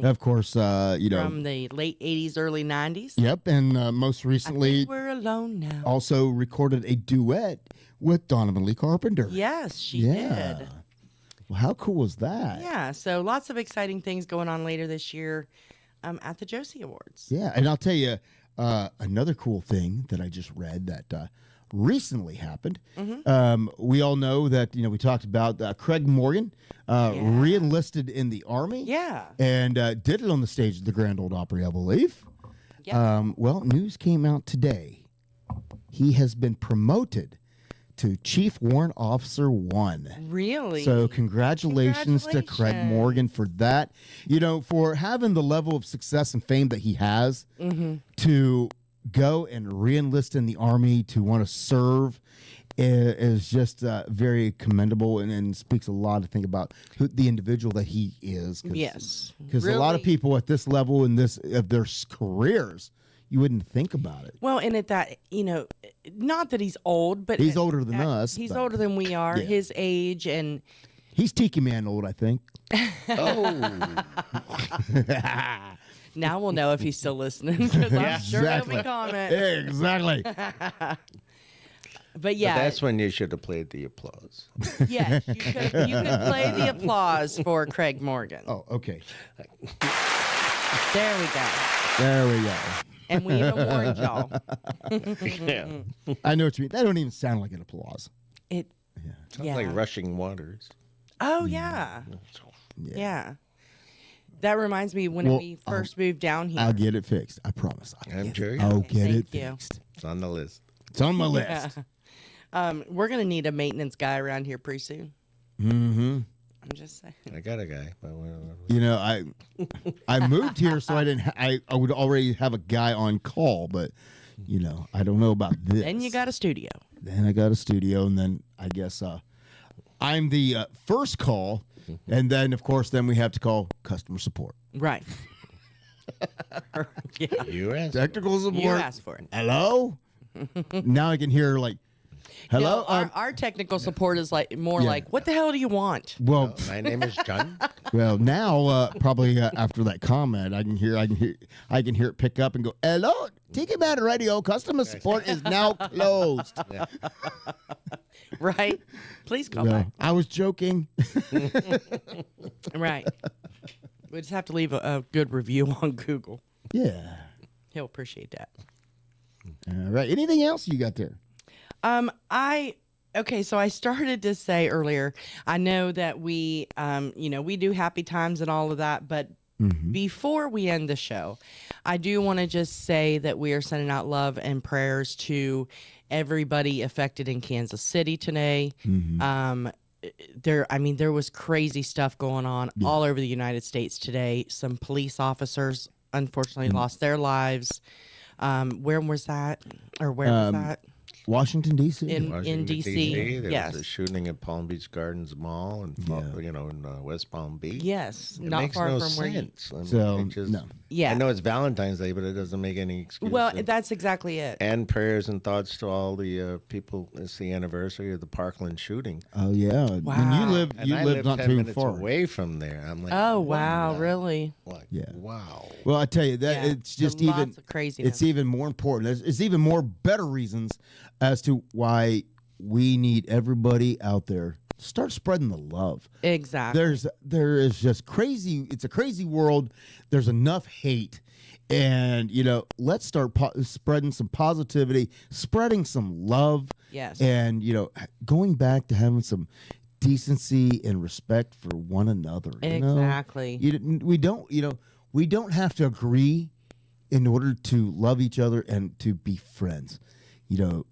Of course, From the late 80s, early 90s. Yep, and most I recently think we're alone now. also recorded a duet with Donovan Lee Carpenter. Yes, she did. Well, how cool is that? Yeah, so lots of exciting things going on later this year at the Josie Awards. Yeah, and I'll tell you another cool thing that I just read that recently happened. We all know that, we talked about Craig Morgan re-enlisted in the Army. Yeah. And did it on the stage of the Grand Ole Opry, I believe. Yeah. Well, news came out today. He has been promoted to Chief Warrant Officer 1. Really? So congratulations to Craig Morgan for that. For having the level of success and fame that he has to go and re-enlist in the Army, to want to serve is just very commendable and speaks a lot, I think, about the individual that he is. Yes. Because a lot of people at this level in this of their careers, you wouldn't think about it. Well, and at that, not that he's old, but he's older than us. He's older than we are, his age, and he's Tiki Man old, I think. Now we'll know if he's still listening, because I'm sure he'll be commenting. Exactly. But yeah, but that's when you should have played the applause. Yes, you could play the applause for Craig Morgan. Oh, okay. There we go. There we go. And we even warned y'all. Yeah. I know what you mean. That don't even sound like an applause. Sounds like rushing waters. Oh, yeah. Yeah. That reminds me when we first moved down here. I'll get it fixed. I promise. I'm sure. I'll get it you. fixed. It's on the list. It's on my list. We're going to need a maintenance guy around here pretty soon. Mm-hmm. I'm just saying. I got a guy. I moved here, so I would already have a guy on call, but I don't know about this. Then you got a studio. Then I got a studio, and then I guess I'm the first call, and then of course we have to call customer support. Right. Yeah. You asked. Technical support. You asked for it. Hello. Now I can hear hello. No, our technical support is more like, what the hell do you want? Well, my name is John. Well, now probably after that comment, I can hear it pick up and go, "Hello, Tiki Man Radio customer support is now closed." Yeah. Right? Please call back. I was joking. Right. We just have to leave a good review on Google. Yeah. He'll appreciate that. All right. Anything else you got there? So I started to say earlier, I know that we do happy times and all of that, but before we end the show, I do want to just say that we are sending out love and prayers to everybody affected in Kansas City today. There was crazy stuff going on all over the United States today. Some police officers unfortunately lost their lives. Where was that? Washington, D.C. In D.C. There Yes. was a shooting at Palm Beach Gardens Mall and in West Palm Beach. Yes, It not makes far no from where you. sense. I mean, So, it just, no. Yeah. I know it's Valentine's Day, but it doesn't make any excuse. Well, that's exactly it. And prayers and thoughts to all the people. It's the anniversary of the Parkland shooting. Oh yeah. Wow. And you I live live not 10 too minutes far away from there. I'm like, Oh wow, really? Like, Yeah. wow. Well, I tell you that Yeah, it's just there's even lots of craziness. it's even more important. It's even more better reasons as to why we need everybody out there to start spreading the love. Exactly. There is just crazy. It's a crazy world. There's enough hate, and let's start spreading some positivity, spreading some love. Yes. And going back to having some decency and respect for one another. Exactly. We don't have to agree in order to love each other and to be friends. The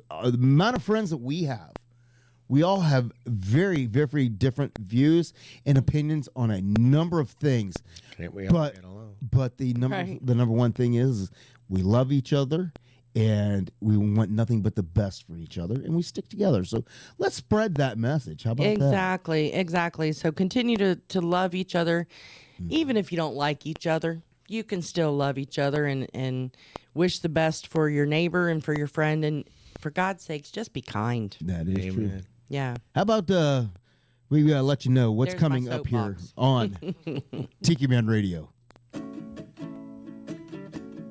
amount of friends that we all have very, very different views and opinions on a number of things. Can't we all get along? But the number one thing is we love each other and we want nothing but the best for each other and we stick together. So let's spread that message. How about that? Exactly. So continue to love each other, even if you don't like each other. You can still love each other and wish the best for your neighbor and for your friend. And for God's sakes, just be kind. That is true. Yeah. How about we let you know what's There's coming my up here soapbox. on Tiki Man Radio.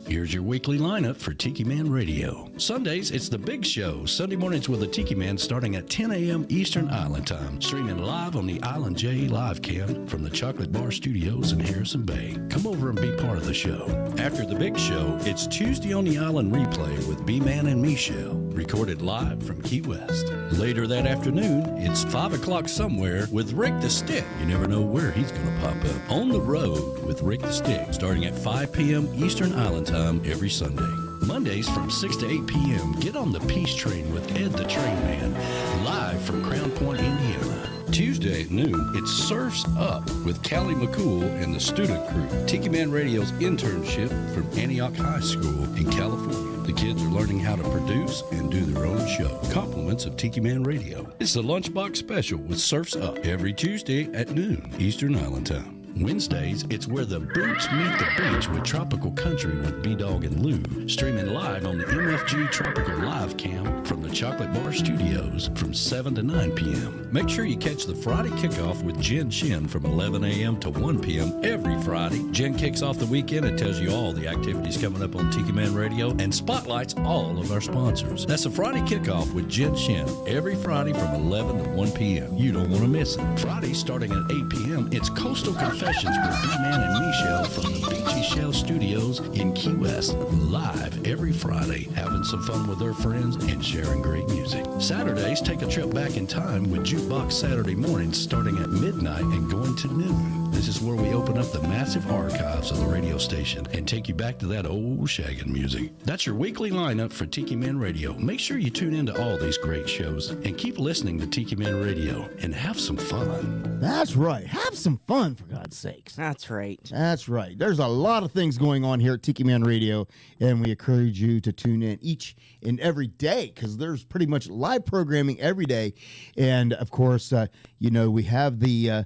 Here's your weekly lineup for Tiki Man Radio. Sundays, it's The Big Show. Sunday mornings with the Tiki Man starting at 10 a.m. Eastern Island Time. Streaming live on the Island J Live Cam from the Chocolate Bar Studios in Harrison Bay. Come over and be part of the show. After The Big Show, it's Tuesday on the Island Replay with B-Man and Michelle. Recorded live from Key West. Later that afternoon, it's 5 o'clock somewhere with Rick the Stick. You never know where he's going to pop up. On the Road with Rick the Stick, starting at 5 p.m. Eastern Island Time every Sunday. Mondays from 6 to 8 p.m., get on the Peace Train with Ed the Train Man, live from Crown Point, Indiana. Tuesday at noon, it's Surfs Up with Callie McCool and the student crew. Tiki Man Radio's internship from Antioch High School in California. The kids are learning how to produce and do their own show. Compliments of Tiki Man Radio. It's the Lunchbox Special with Surfs Up every Tuesday at noon Eastern Island Time. Wednesdays, it's Where the Boots Meet the Beach with Tropical Country with B-Dawg and Lou, streaming live on the MFG Tropical Live Cam from the Chocolate Bar Studios from 7 to 9 p.m. Make sure you catch the Friday kickoff with Jen Shen from 11 a.m. to 1 p.m. every Friday. Jen kicks off the weekend and tells you all the activities coming up on Tiki Man Radio and spotlights all of our sponsors. That's the Friday kickoff with Jen Shen every Friday from 11 to 1 p.m. You don't want to miss it. Friday starting at 8 p.m., it's Coastal Confessions with B-Man and Michelle from the Beachy Shell Studios in Key West, live every Friday, having some fun with their friends and sharing great music. Saturdays, take a trip back in time with Jukebox Saturday mornings starting at midnight and going to noon. This is where we open up the massive archives of the radio station and take you back to that old shaggin' music. That's your weekly lineup for Tiki Man Radio. Make sure you tune into all these great shows and keep listening to Tiki Man Radio and have some fun. That's right. Have some fun, for God's sakes. That's right. That's right. There's a lot of things going on here at Tiki Man Radio, and we encourage you to tune in each and every day because there's pretty much live programming every day. And, of course, we have the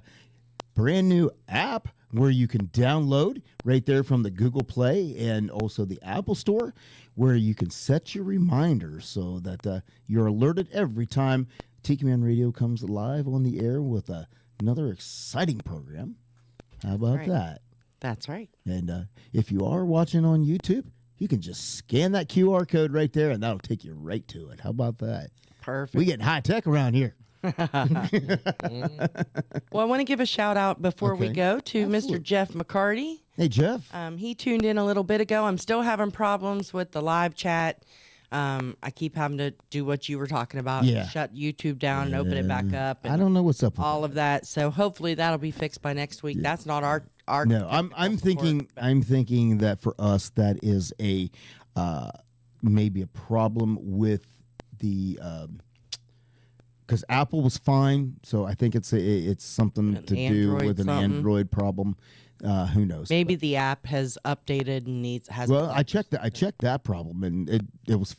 brand new app where you can download right there from the Google Play and also the Apple Store, where you can set your reminders so that you're alerted every time Tiki Man Radio comes live on the air with another exciting program. How about that? That's right. And if you are watching on YouTube, you can just scan that QR code right there, and that'll take you right to it. How about that? Perfect. We get high tech around here. Well, I want to give a shout out before we go to Mr. Jeff McCarty. Hey, Jeff. He tuned in a little bit ago. I'm still having problems with the live chat. I keep having to do what you were talking about. Yeah. Shut YouTube down and open it back up. I don't know what's up with all of that. So hopefully that'll be fixed by next week. That's not our No, I'm thinking that for us that is a maybe a problem with the because Apple was fine, so I think it's something to do with an Android problem. Who knows? Maybe the app has updated and has. Well, I checked that problem, and it was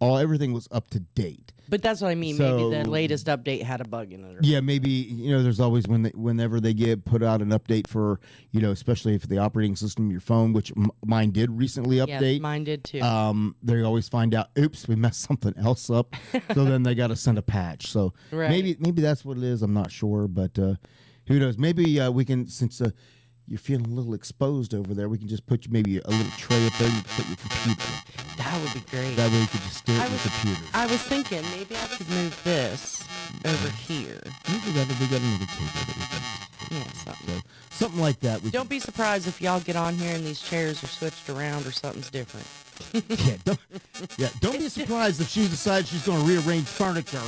everything was up to date. But that's what I mean. So, maybe the latest update had a bug in it. Yeah, maybe there's always whenever they put out an update for especially if the operating system of your phone, which mine did recently update. Yes, mine did too. They always find out, oops, we messed something else up, so then they got to send a patch. So maybe that's what it is. I'm not sure, but who knows? Maybe we can, since you're feeling a little exposed over there, we can just put maybe a little tray up there and put your computer. That would be great. That way you could just stare at your computer. I was thinking maybe I could move this over here. Maybe we got another table that we can. Yeah, something. So, something like that. Don't be surprised if y'all get on here and these chairs are switched around or something's different. Don't be surprised if she decides she's going to rearrange furniture.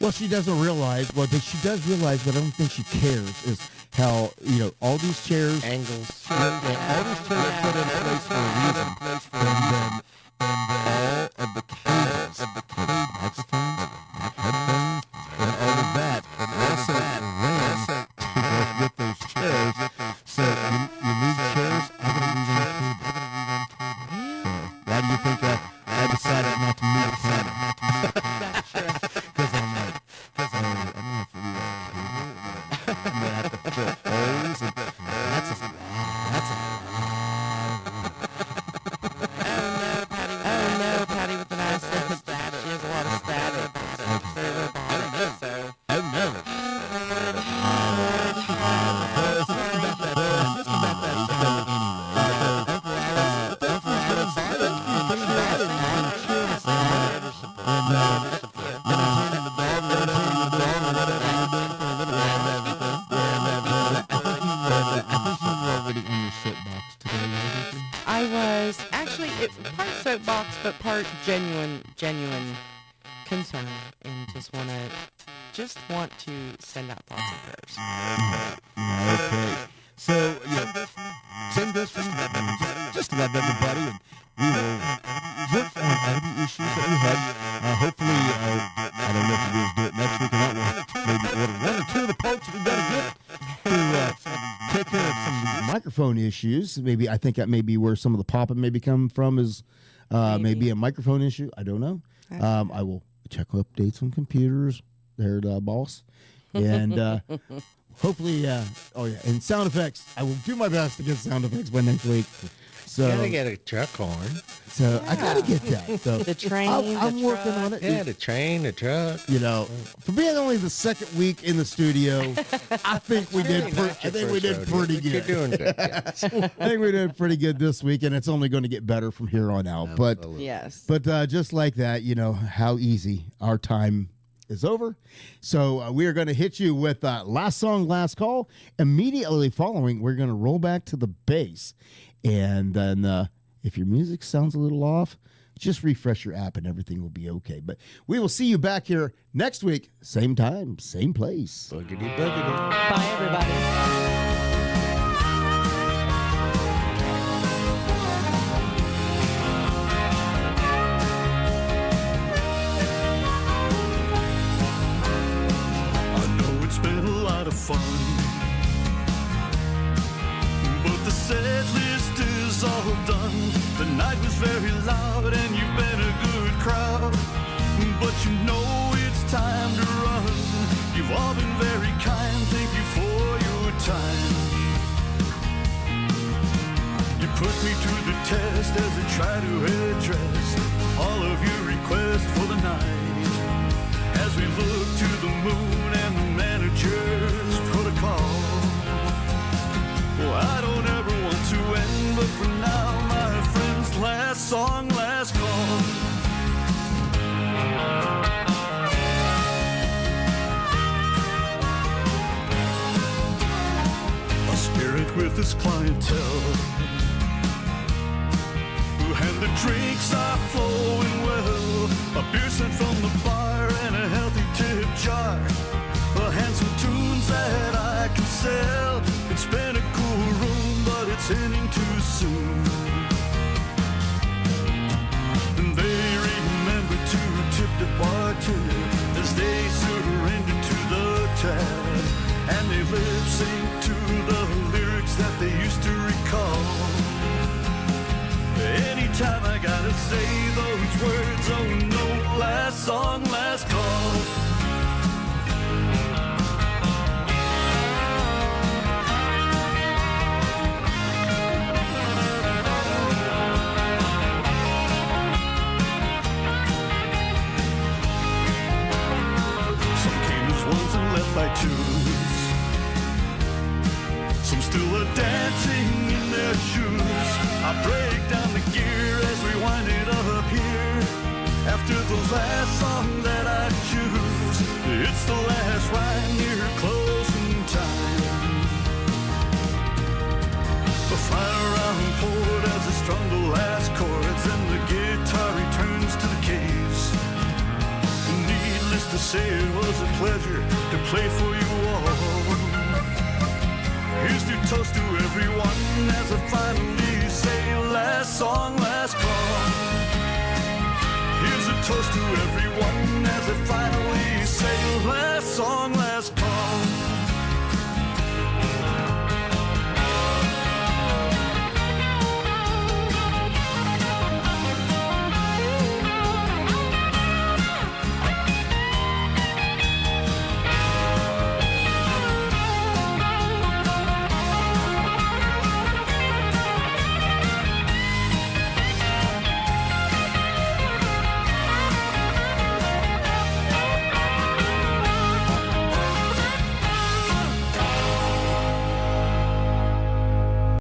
Well, she doesn't realize. Well, she does realize, but I don't think she cares. Is how all these chairs angles. All these chairs are put in place for a reason, and then all of the cables, microphones, headphones, and all of that also ran with those chairs. So you move chairs, I'm going to rerun cables. So why do you think I decided not to move a cable? Because I'm not. I'm going to have to do that. I'm going to have to fill holes, and that's a lot. Oh no, Patty with the nice staff. She has a lot of static. Oh no. I was actually part soapbox, but part genuine concern, and just want to send out thoughts and prayers. Okay. So send this from just about everybody, and we will work on any issues that we had. Hopefully, I don't know if we're going to do it next week or not. We'll maybe order one or two of the parts we got to get to take care of some of these microphone issues. Maybe I think that may be where some of the popping maybe come from is maybe a microphone issue. I don't know. I will check updates on computers. There, boss. And hopefully, and sound effects. I will do my best to get sound effects by next week. So you gotta get a truck horn. So I gotta get that. So the train, I'm working on it. Yeah, the train, the truck. You know, for being only the second week in the studio, I think we did. We did pretty good. You're doing good. Yes. I think we did pretty good this week, and it's only going to get better from here on out. Absolutely. But just like that, you know how easy our time is over. So we are going to hit you with last song, last call. Immediately following, we're going to roll back to the bass. And then if your music sounds a little off, just refresh your app and everything will be okay. But we will see you back here next week, same time, same place. Boogity, boogity. Bye, everybody. Fun, but the set list is all done. The night was very loud and you've been a good crowd, but you know it's time to run. You've all been very kind, thank you for your time. You put me to the test as I try to address all of your requests for the night. As we look to the moon and the manager's protocol. Well, I don't ever want to end, but for now, my friends, last song, last call. A spirit with his clientele, and the drinks are flowing well. A beer sent from the bar and a healthy tip jar. And some tunes that I can sell. It's been a cool room, but it's ending too soon. And they remember to tip the bartender as they surrender to the tab. And they lip sync to the lyrics that they used to recall. Anytime I gotta say those words, oh no, last song, last call. Some came as ones and left by twos. Some still are dancing in their shoes. I break down the gear as we wind it up here. After the last song that I choose, it's the last rhyme near closing time. The final round poured as I strung the last chords, and the guitar returns to the case. Needless to say, it was a pleasure to play for you all. Here's to toast to everyone as I finally say last song, last call. Here's a toast to everyone as I finally say last song,